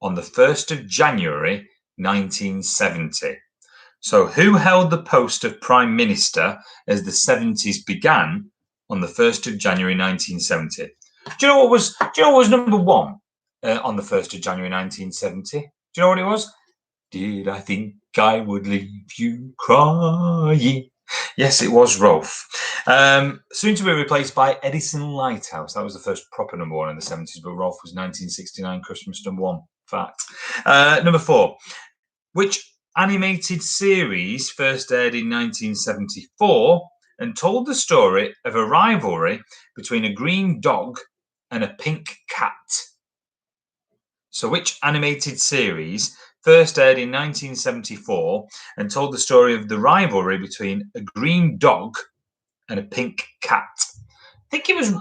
on the 1st of January 1970? So, who held the post of Prime Minister as the 70s began on the 1st of January 1970? Do you know what was number 1 on the 1st of January 1970? Do you know what it was? Did I think I would leave you crying? Yes, it was Rolf. Soon to be replaced by Edison Lighthouse. That was the first proper number 1 in the 70s, but Rolf was 1969 Christmas number 1. Fact. Number 4. Which animated series first aired in 1974 and told the story of a rivalry between a green dog and a pink cat? So, which animated series first aired in 1974 and told the story of the rivalry between a green dog and a pink cat? I think it was.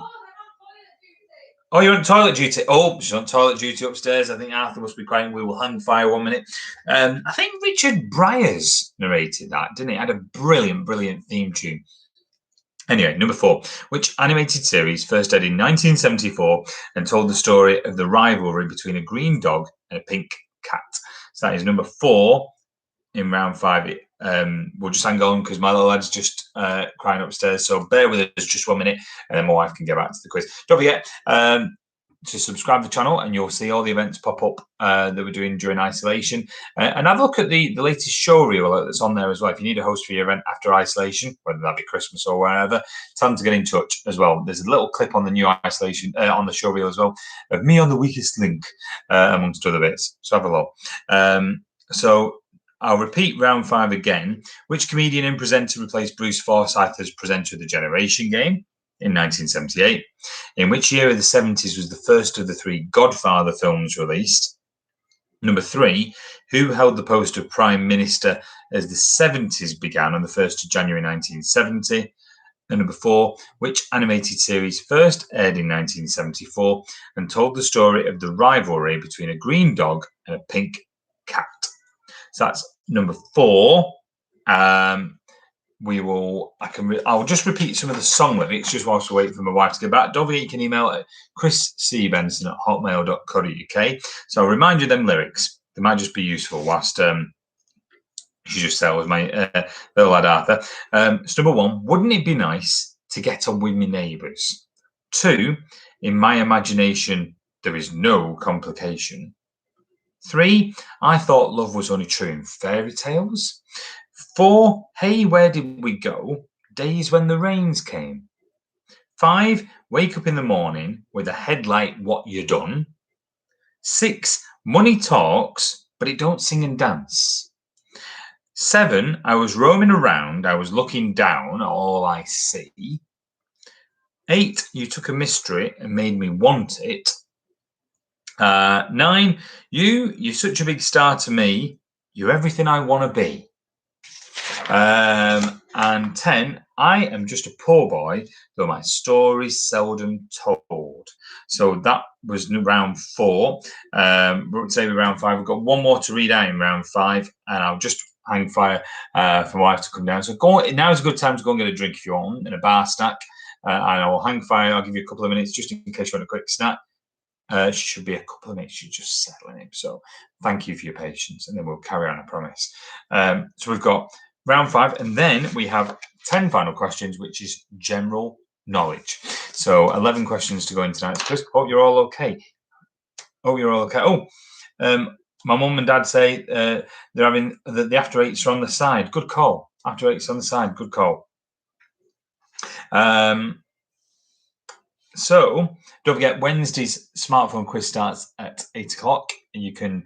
Oh, you're on toilet duty. Oh, she's on toilet duty upstairs. I think Arthur must be crying. We will hang fire 1 minute. I think Richard Bryars narrated that, didn't he? Had a brilliant, brilliant theme tune. Anyway, number 4. Which animated series first aired in 1974 and told the story of the rivalry between a green dog and a pink cat? So that is number 4 in round 5. We'll just hang on because my little lad's just crying upstairs. So bear with us just 1 minute and then my wife can get back to the quiz. Don't forget to subscribe to the channel and you'll see all the events pop up that we're doing during isolation. And have a look at the latest show reel that's on there as well. If you need a host for your event after isolation, whether that be Christmas or wherever, tell them to get in touch as well. There's a little clip on the new isolation, on the show reel as well, of me on the weakest link, amongst other bits. So have a look. So I'll repeat round 5 again. Which comedian and presenter replaced Bruce Forsyth as presenter of the Generation Game in 1978? In which year of the 70s was the first of the 3 Godfather films released? Number 3, who held the post of Prime Minister as the 70s began on the 1st of January 1970? And number 4, which animated series first aired in 1974 and told the story of the rivalry between a green dog and a pink cat? So that's number 4. I'll just repeat some of the song lyrics just whilst we wait for my wife to get back. Don't forget you can email at chriscbenson@hotmail.co.uk. So I'll remind you of them lyrics. They might just be useful whilst she just tells my little lad Arthur. So number 1, wouldn't it be nice to get on with my neighbours? 2, in my imagination, there is no complication. 3, I thought love was only true in fairy tales. 4, hey, where did we go? Days when the rains came. 5, wake up in the morning with a headlight, what you done? 6, money talks, but it don't sing and dance. 7, I was roaming around, I was looking down, all I see. 8, you took a mystery and made me want it. 9, you're such a big star to me. You're everything I want to be. And 10, I am just a poor boy, though my story's seldom told. So that was round 4. We'll say round 5. We've got one more to read out in round 5, and I'll just hang fire for my wife to come down. So now's a good time to go and get a drink if you want, and a bar snack. And I will hang fire. I'll give you a couple of minutes just in case you want a quick snack. Should be a couple of minutes. You're just settling in. So thank you for your patience, and then we'll carry on, I promise. So we've got round 5, and then we have 10 final questions, which is general knowledge. So 11 questions to go in tonight. Chris, hope you're all okay. Oh, you're all okay. Oh, my mum and dad say they're having the after 8s are on the side. Good call. After 8s on the side. Good call. So don't forget, Wednesday's smartphone quiz starts at 8 o'clock, and you can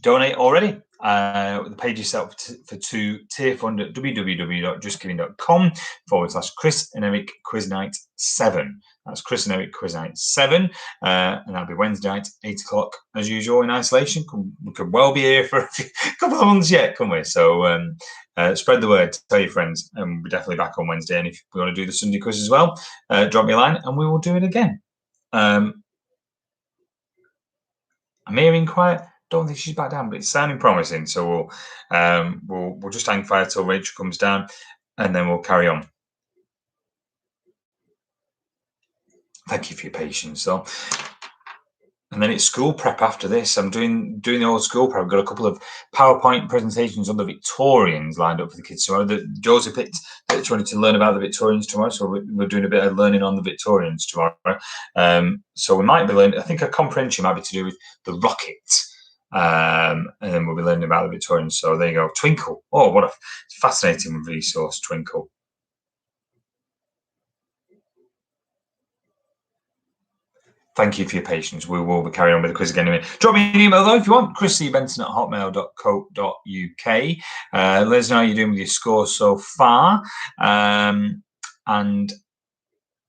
donate already. The page is set up for 2 tier fund at www.justgiving.com/Chris and Eric Quiz Night 7. That's Chris and Eric Quiz Night 7, and that'll be Wednesday night, 8 o'clock, as usual, in isolation. We could well be here for a couple of months yet, couldn't we? So spread the word, tell your friends, and we're definitely back on Wednesday. And if we want to do the Sunday quiz as well, drop me a line, and we will do it again. I'm hearing quiet. Don't think she's back down, but it's sounding promising. So we'll just hang fire till Rachel comes down, and then we'll carry on. Thank you for your patience, though. And then it's school prep after this. I'm doing the old school prep. I've got a couple of PowerPoint presentations on the Victorians lined up for the kids tomorrow. Josie picked that she wanted to learn about the Victorians tomorrow, so we're doing a bit of learning on the Victorians tomorrow. So we might be learning. I think a comprehension might be to do with the rocket. And then we'll be learning about the Victorians. So there you go. Twinkle. Oh, what a fascinating resource, Twinkle. Thank you for your patience. We will be carrying on with the quiz again in a minute. Drop me an email though if you want, chriscbenson@hotmail.co.uk. Let us know how you're doing with your scores so far. And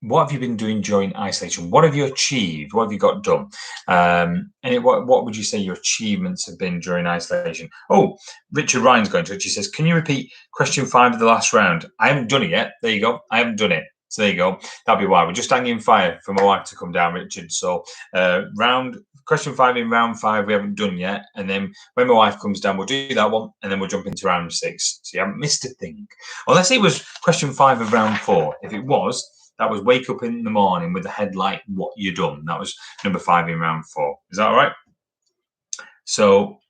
what have you been doing during isolation? What have you achieved? What have you got done? And what would you say your achievements have been during isolation? Oh, Richard Ryan's going to it. He says, can you repeat question 5 of the last round? I haven't done it yet. There you go. I haven't done it. So there you go. That'll be why. We're just hanging fire for my wife to come down, Richard. So question 5 in round 5 we haven't done yet. And then when my wife comes down, we'll do that one. And then we'll jump into round 6. So you haven't missed a thing. Unless it was question 5 of round 4. If it was, that was wake up in the morning with the headlight, what you done. That was number 5 in round 4. Is that all right? So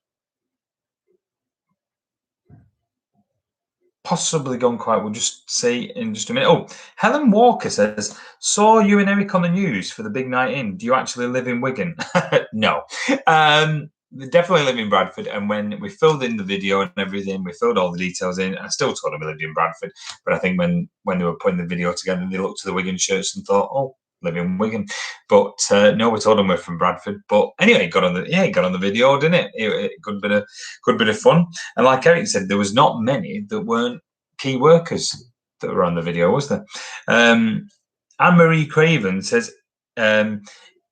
possibly gone quiet. We'll just see in just a minute. Oh, Helen Walker says, saw you and Eric on the news for the big night in. Do you actually live in Wigan? No. We definitely live in Bradford. And when we filled in the video and everything, we filled all the details in. I still told them we lived in Bradford. But I think when they were putting the video together, they looked to the Wigan shirts and thought, oh, live in Wigan. But no, we told them we're from Bradford. But anyway, it got on the video, didn't it? Good bit of fun. And like Eric said, there was not many that weren't key workers that were on the video, was there? Anne-Marie Craven says,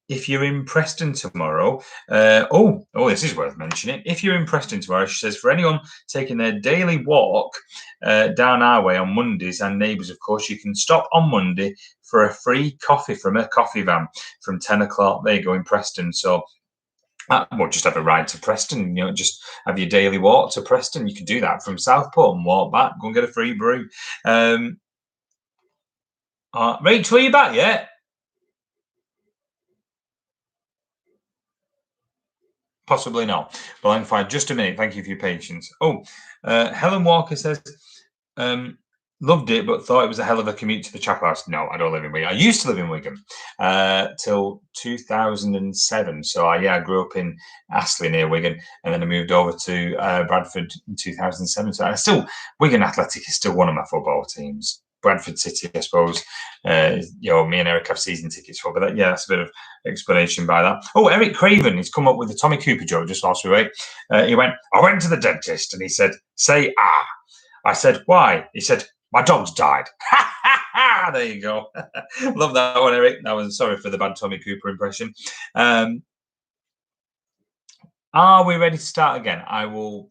if you're in Preston tomorrow, this is worth mentioning. If you're in Preston tomorrow, she says, for anyone taking their daily walk down our way on Mondays, and neighbours, of course, you can stop on Monday for a free coffee from a coffee van from 10 o'clock. There you go in Preston. So just have a ride to Preston, just have your daily walk to Preston. You can do that from Southport and walk back, go and get a free brew. Rachel, are you back yet? Possibly not. Well, I'm fine. Just a minute. Thank you for your patience. Helen Walker says, loved it, but thought it was a hell of a commute to the Chapel House. No, I don't live in Wigan. I used to live in Wigan till 2007. So I grew up in Astley near Wigan, and then I moved over to Bradford in 2007. So Wigan Athletic is still one of my football teams. Bradford City, I suppose, me and Eric have season tickets for, but that's a bit of explanation by that. Oh, Eric Craven, he's come up with the Tommy Cooper joke just last week. He went, I went to the dentist and he said, say ah. I said, why? He said, my dog's died. There you go. Love that one, Eric. Sorry for the bad Tommy Cooper impression. Are we ready to start again? I will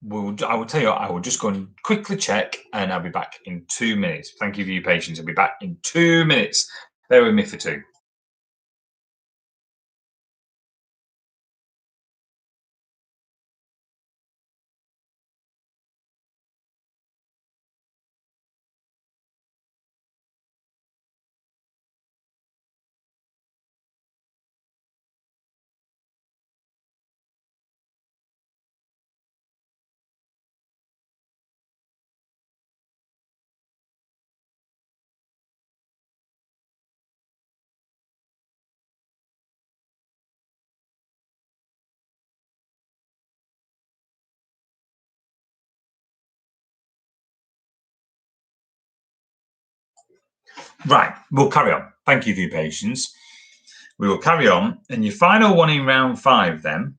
I will tell you, I will just go and quickly check, and I'll be back in 2 minutes. Thank you for your patience. I'll be back in 2 minutes. Bear with me for 2. Right, we'll carry on. Thank you for your patience. We will carry on. And your final one in round 5 then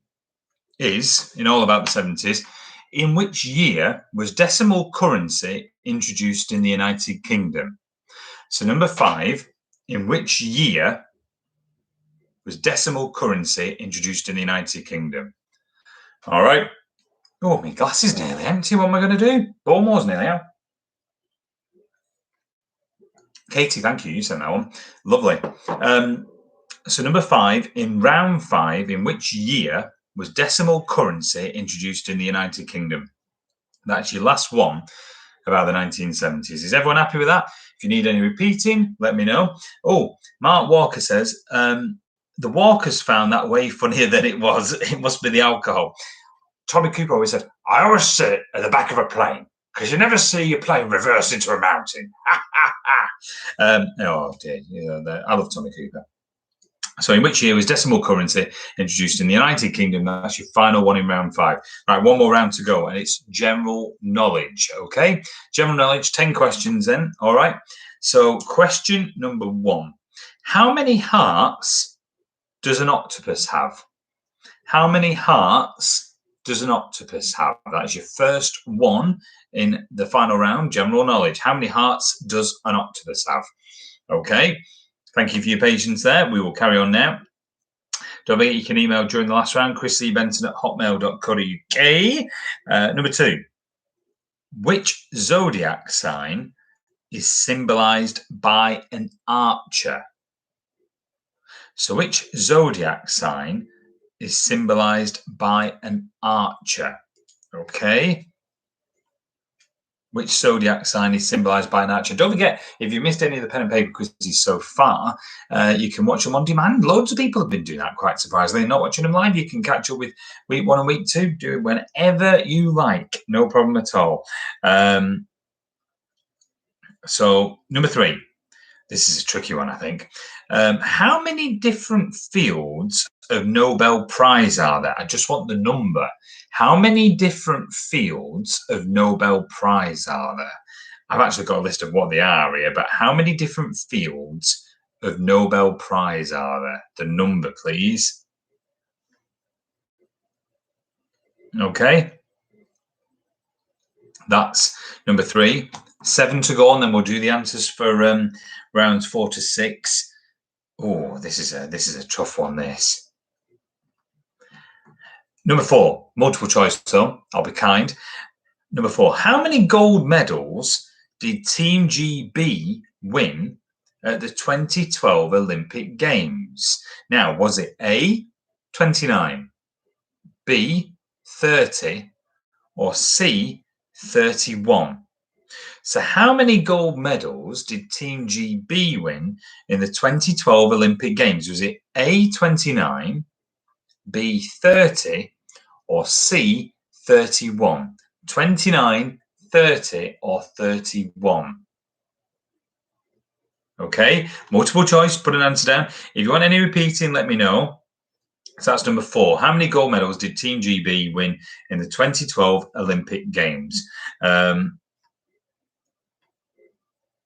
is, in all about the 70s, in which year was decimal currency introduced in the United Kingdom? So number 5, in which year was decimal currency introduced in the United Kingdom? All right. Oh, my glass is nearly empty. What am I going to do? Bowmore's nearly out. Katie, thank you. You sent that one. Lovely. So number 5, in round 5, in which year was decimal currency introduced in the United Kingdom? That's your last one about the 1970s. Is everyone happy with that? If you need any repeating, let me know. Oh, Mark Walker says, the Walkers found that way funnier than it was. It must be the alcohol. Tommy Cooper always said, I always sit at the back of a plane because you never see a plane reverse into a mountain. Oh dear, I love Tommy Cooper. So in which year was decimal currency introduced in the United Kingdom? That's your final one in round 5. Right, one more round to go, and it's general knowledge, okay? General knowledge, 10 questions then, all right? So question number 1. How many hearts does an octopus have? How many hearts does an octopus have? That's your first one in the final round, general knowledge. How many hearts does an octopus have? Okay. Thank you for your patience there. We will carry on now. Don't forget you can email during the last round, chriscbenton@hotmail.co.uk. Number 2. Which zodiac sign is symbolized by an archer? So which zodiac sign is symbolized by an archer? Okay. Which zodiac sign is symbolized by an archer? Don't forget, if you missed any of the pen and paper quizzes so far, you can watch them on demand. Loads of people have been doing that, quite surprisingly. Not watching them live, you can catch up with week 1 and week 2. Do it whenever you like. No problem at all. So, number 3. This is a tricky one, I think. How many different fields of Nobel Prize are there? I just want the number. How many different fields of Nobel Prize are there? I've actually got a list of what they are here, but how many different fields of Nobel Prize are there? The number, please. Okay. That's number 3. 7 to go, and then we'll do the answers for rounds 4 to 6. Oh, this is a tough one, this. Number 4, multiple choice, so I'll be kind. Number 4, how many gold medals did Team GB win at the 2012 Olympic Games? Now, was it A, 29, B, 30, or C, 31? So how many gold medals did Team GB win in the 2012 Olympic Games? Was it A, 29, B, 30, or C, 31? 29, 30, or 31? Okay, multiple choice, put an answer down. If you want any repeating, let me know. So that's number 4. How many gold medals did Team GB win in the 2012 Olympic Games?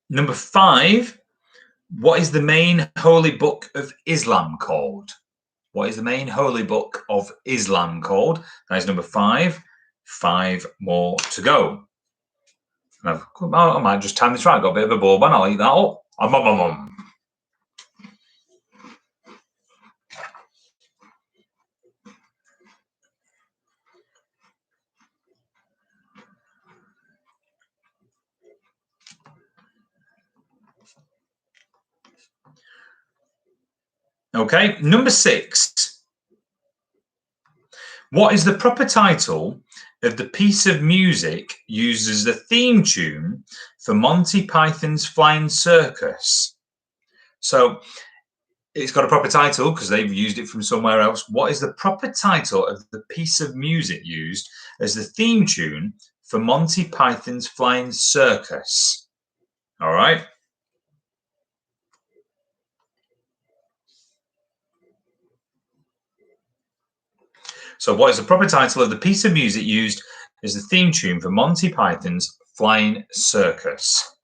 Number 5, what is the main holy book of Islam called? What is the main holy book of Islam called? That is number 5. 5 more to go. I might just time this right. I've got a bit of a bourbon. I'll eat that up. Okay, number 6. What is the proper title of the piece of music used as the theme tune for Monty Python's Flying Circus? So it's got a proper title because they've used it from somewhere else. What is the proper title of the piece of music used as the theme tune for Monty Python's Flying Circus? All right. So what is the proper title of the piece of music used as the theme tune for Monty Python's Flying Circus?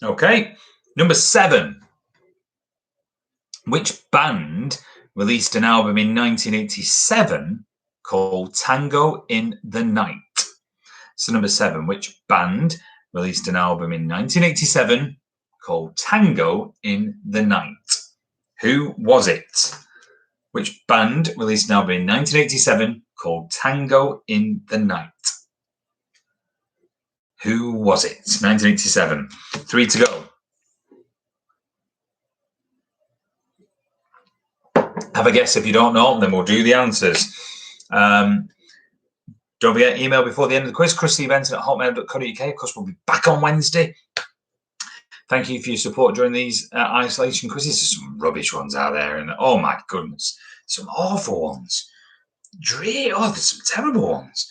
Okay, number 7. Which band released an album in 1987 called Tango in the Night? So number 7, which band released an album in 1987 called Tango in the Night? Who was it? Which band released an album in 1987 called Tango in the Night? Who was it? 1987. 3 to go. Have a guess if you don't know, and then we'll do the answers. Don't forget, email before the end of the quiz, christybenton@hotmail.co.uk. Of course, we'll be back on Wednesday. Thank you for your support during these isolation quizzes. There's some rubbish ones out there, and oh my goodness, some awful ones. There's some terrible ones.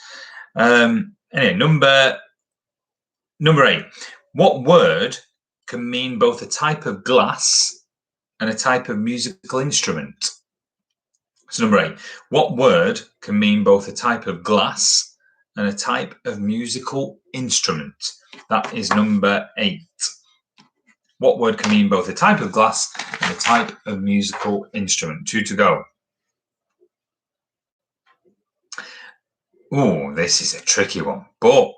Anyway, number 8. What word can mean both a type of glass and a type of musical instrument? So number 8. What word can mean both a type of glass and a type of musical instrument? That is number 8. What word can mean both a type of glass and a type of musical instrument? 2 to go. Oh, this is a tricky one, but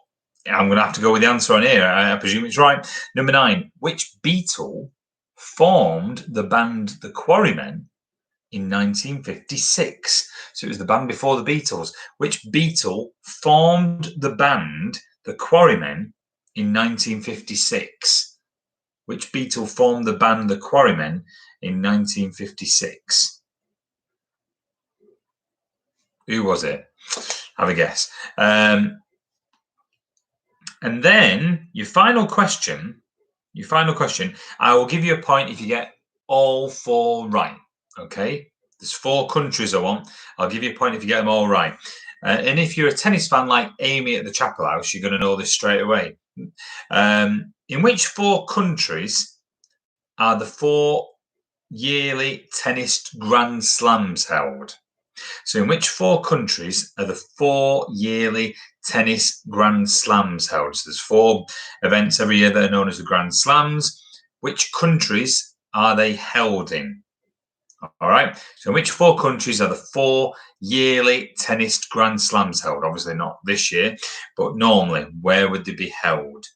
I'm going to have to go with the answer on here. I presume it's right. Number 9. Which Beetle formed the band The Quarrymen in 1956? So it was the band before the Beatles. Which Beetle formed the band The Quarrymen in 1956? Which Beetle formed the band The Quarrymen in 1956? Who was it? Have a guess. And then your final question, I will give you a point if you get all 4 right. Okay, there's 4 countries I want. I'll give you a point if you get them all right. And if you're a tennis fan like Amy at the Chapel House, you're going to know this straight away. In which 4 countries are the 4 yearly tennis Grand Slams held? So in which 4 countries are the 4 yearly tennis Grand Slams held? So there's 4 events every year that are known as the Grand Slams. Which countries are they held in? All right. So in which 4 countries are the 4 yearly tennis Grand Slams held? Obviously not this year, but normally, where would they be held?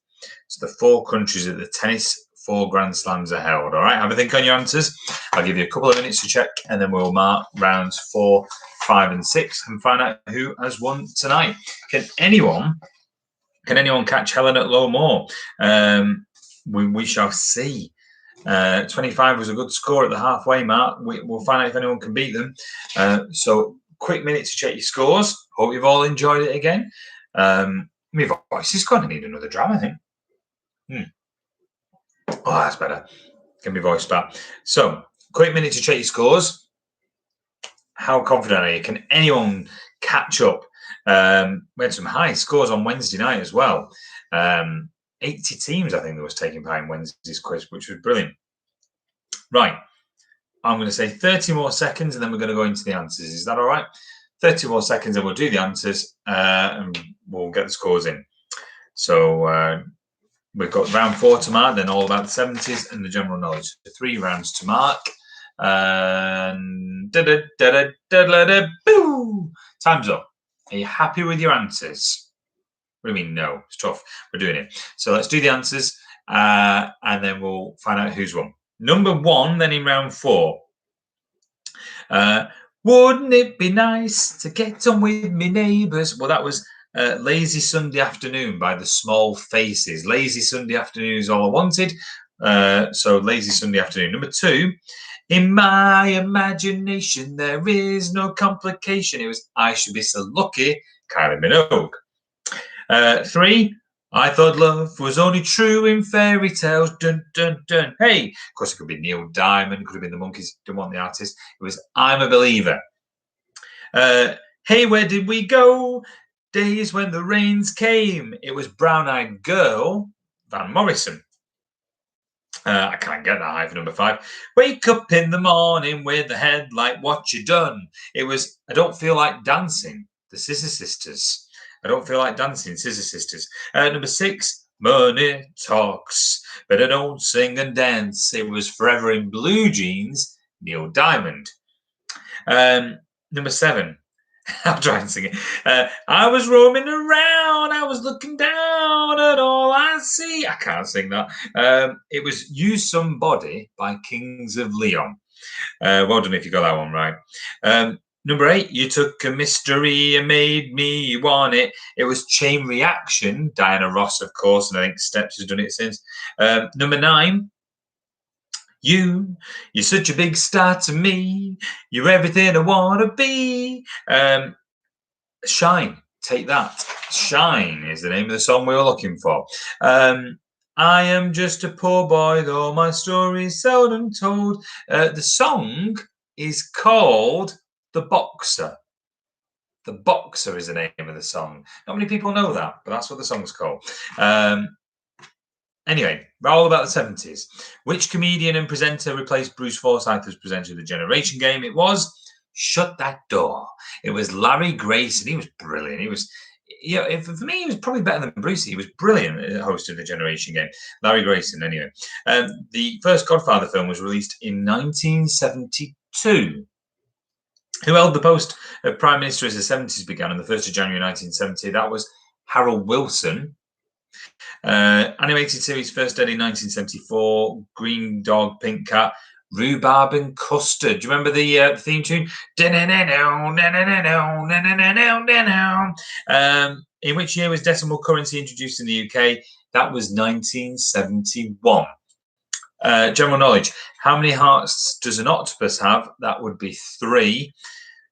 So the 4 countries that the tennis 4 Grand Slams are held. All right. Have a think on your answers. I'll give you a couple of minutes to check, and then we'll mark rounds 4, 5, and 6 and find out who has won tonight. Can anyone catch Helen at Low Moor? We shall see. 25 was a good score at the halfway mark. We'll find out if anyone can beat them. So quick minute to check your scores. Hope you've all enjoyed it again. My voice is going to need another dram, I think. Oh, that's better. Get my voice back. So quick minute to check your scores. How confident are you? Can anyone catch up? We had some high scores on Wednesday night as well. 80 teams, I think, that was taking part in Wednesday's quiz, which was brilliant. Right. I'm going to say 30 more seconds, and then we're going to go into the answers. Is that all right? 30 more seconds, and we'll do the answers, and we'll get the scores in. So we've got round 4 to mark, then all about the 70s and the general knowledge. So 3 rounds to mark. And time's up. Are you happy with your answers? What do you mean, no? It's tough. We're doing it. So let's do the answers, and then we'll find out who's won. Number 1, then in round 4. Wouldn't it be nice to get on with me neighbours? Well, that was Lazy Sunday Afternoon by the Small Faces. Lazy Sunday Afternoon is all I wanted. So Lazy Sunday Afternoon. Number 2, in my imagination, there is no complication. It was I Should Be So Lucky, Kylie Minogue. 3, I thought love was only true in fairy tales. Dun, dun, dun. Hey, of course, it could be Neil Diamond, could have been the Monkees, didn't want the artist. It was I'm a Believer. Hey, where did we go? Days when the rains came. It was Brown Eyed Girl, Van Morrison. I can't get that high for number 5. Wake up in the morning with the head like what you done. It was I Don't Feel Like Dancing, the Scissor Sisters. I Don't Feel Like Dancing, Scissor Sisters. Number 6, Money Talks, but I don't sing and dance. It was Forever in Blue Jeans, Neil Diamond. Number 7, I'll try and sing it. I was roaming around, I was looking down at all I see. I can't sing that. It was Use Somebody by Kings of Leon. Well done if you got that one right. Number 8, You Took a Mystery and Made Me Want It. It was Chain Reaction, Diana Ross, of course, and I think Steps has done it since. Number 9, You're such a big star to me. You're everything I want to be. Shine, Take That. Shine is the name of the song we were looking for. I am just a poor boy, though my story's seldom told. The song is called The Boxer. The Boxer is the name of the song. Not many people know that, but that's what the song's called. Anyway, we're all about the 70s. Which comedian and presenter replaced Bruce Forsyth as presenter of the Generation Game? It was Shut That Door. It was Larry Grayson. He was brilliant. He was, for me, he was probably better than Brucey. He was brilliant at hosting the Generation Game. Larry Grayson, anyway. The first Godfather film was released in 1972. Who held the post of Prime Minister as the 70s began on the 1st of January 1970? That was Harold Wilson. Animated series first aired in 1974. Green Dog, Pink Cat, Rhubarb and Custard. Do you remember the theme tune? In which year was decimal currency introduced in the UK? That was 1971. General knowledge. How many hearts does an octopus have? That would be 3.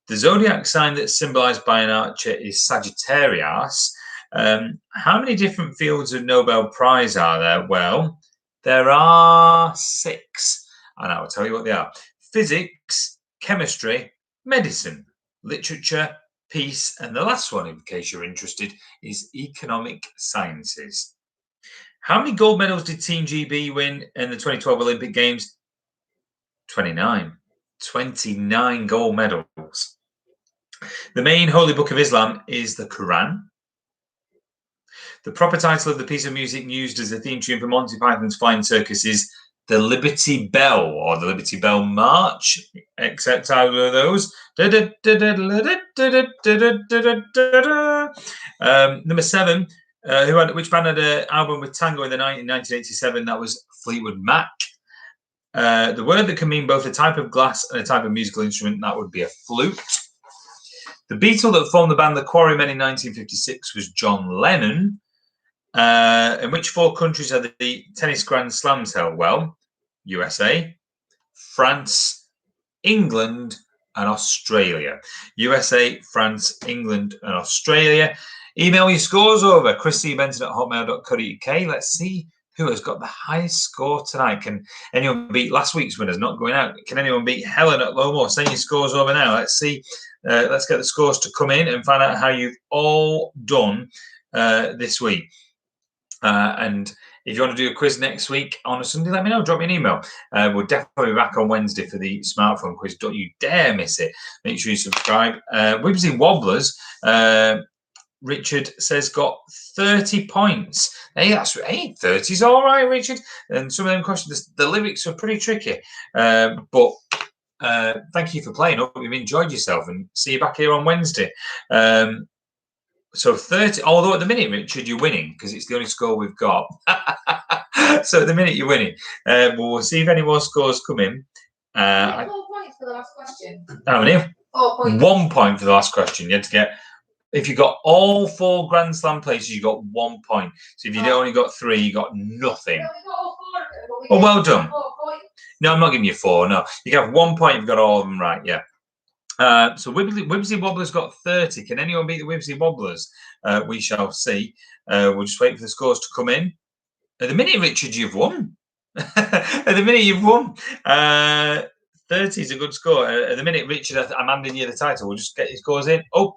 The zodiac sign that's symbolized by an archer is Sagittarius. How many different fields of Nobel Prize are there? Well, there are 6. And I will tell you what they are. Physics, chemistry, medicine, literature, peace, and the last one, in case you're interested, is economic sciences. How many gold medals did Team GB win in the 2012 Olympic Games? 29. 29 gold medals. The main holy book of Islam is the Quran. The proper title of the piece of music used as a theme tune for Monty Python's Flying Circus is the Liberty Bell or the Liberty Bell March, except either of those. Number 7, which band had an album with tango in 1987? That was Fleetwood Mac. The word that can mean both a type of glass and a type of musical instrument, that would be a flute. The Beetle that formed the band the Quarrymen in 1956 was John Lennon. In which 4 countries are the tennis Grand Slams held? Well, USA, France, England, and Australia. USA, France, England, and Australia. Email your scores over, chrissybenton@hotmail.co.uk. Let's see who has got the highest score tonight. Can anyone beat last week's winners not going out? Can anyone beat Helen at Lowmore? Send your scores over now. Let's see. Let's get the scores to come in and find out how you've all done this week. And if you want to do a quiz next week on a Sunday, let me know. Drop me an email. We'll definitely be back on Wednesday for the smartphone quiz. Don't you dare miss it. Make sure you subscribe. Whimsy Wobblers, Richard says, got 30 points. Hey, 30's all right, Richard. And some of them questions, the lyrics are pretty tricky. But thank you for playing. Hope you've enjoyed yourself and see you back here on Wednesday. So 30, although at the minute, Richard, you're winning because it's the only score we've got. So at the minute, you're winning. But we'll see if any more scores come in. 4 points for the last question. How many? 4 points. 1 point for the last question. You had to get If you got all 4 Grand Slam places, you got 1 point. So if you only got 3, you got nothing. Oh, well done. No, I'm not giving you 4. No, you have 1 point if you've got all of them right. Yeah. So Wibsy Wobbler's got 30. Can anyone beat the Wibsy Wobblers? We shall see. We'll just wait for the scores to come in. At the minute, Richard, you've won. At the minute, you've won. 30 is a good score. At the minute, Richard, I'm handing you the title. We'll just get your scores in. Oh,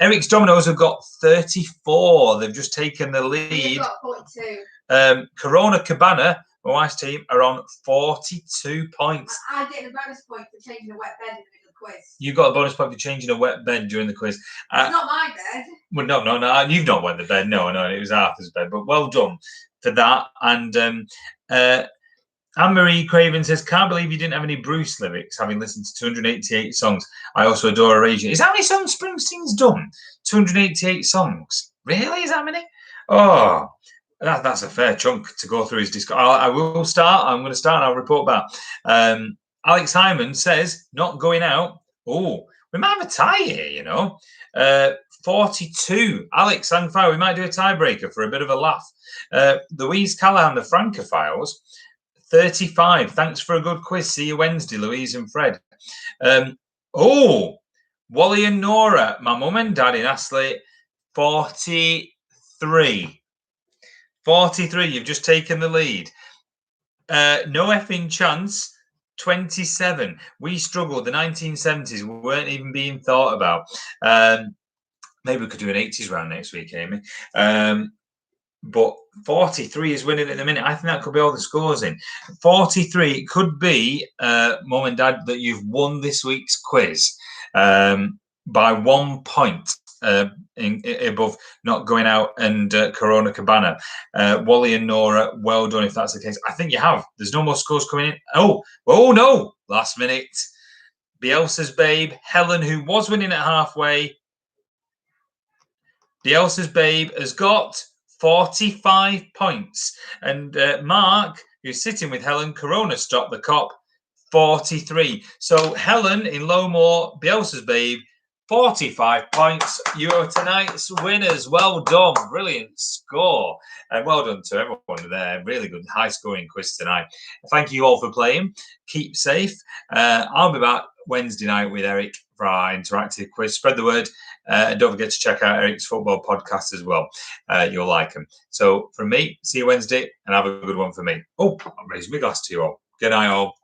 Eric's Dominoes have got 34. They've just taken the lead. You've got 42. Corona Cabana, my wife's team, are on 42 points. I get a bonus point for changing a wet bed in the middle of the quiz. You got a bonus point for changing a wet bed during the quiz. It's not my bed. Well, no. You've not wet the bed. No, it was Arthur's bed. But well done for that. And Anne-Marie Craven says, can't believe you didn't have any Bruce lyrics, having listened to 288 songs. I also adore Erasure. Is that how many songs Springsteen's done? 288 songs. Really? Is that many? Oh, that's a fair chunk to go through his disc. I will start. I'm going to start and I'll report back. Alex Hyman says, not going out. Oh, we might have a tie here, 42. Alex, hang fire. We might do a tiebreaker for a bit of a laugh. Louise Callahan, the Francophiles, 35. Thanks for a good quiz. See you Wednesday, Louise and Fred. Wally and Nora, my mum and dad in Astley, 43. 43. You've just taken the lead. No effing chance. 27. We struggled. The 1970s weren't even being thought about. Maybe we could do an 80s round next week, Amy. But 43 is winning at the minute. I think that could be all the scores in. 43, it could be, Mum and Dad, that you've won this week's quiz by 1 point above not going out and Corona Cabana. Wally and Nora, well done if that's the case. I think you have. There's no more scores coming in. Oh no. Last minute. Bielsa's Babe, Helen, who was winning at halfway. Bielsa's Babe has got 45 points. And Mark, who's sitting with Helen, Corona stopped the cop, 43. So Helen in Lowmore, Bielsa's Babe, 45 points. You are tonight's winners. Well done. Brilliant score. And well done to everyone there. Really good high scoring quiz tonight. Thank you all for playing. Keep safe. I'll be back Wednesday night with Eric for our interactive quiz. Spread the word. And don't forget to check out Eric's football podcast as well. You'll like them. So from me, see you Wednesday and have a good one for me. Oh, I'm raising my glass to you all. Good night all.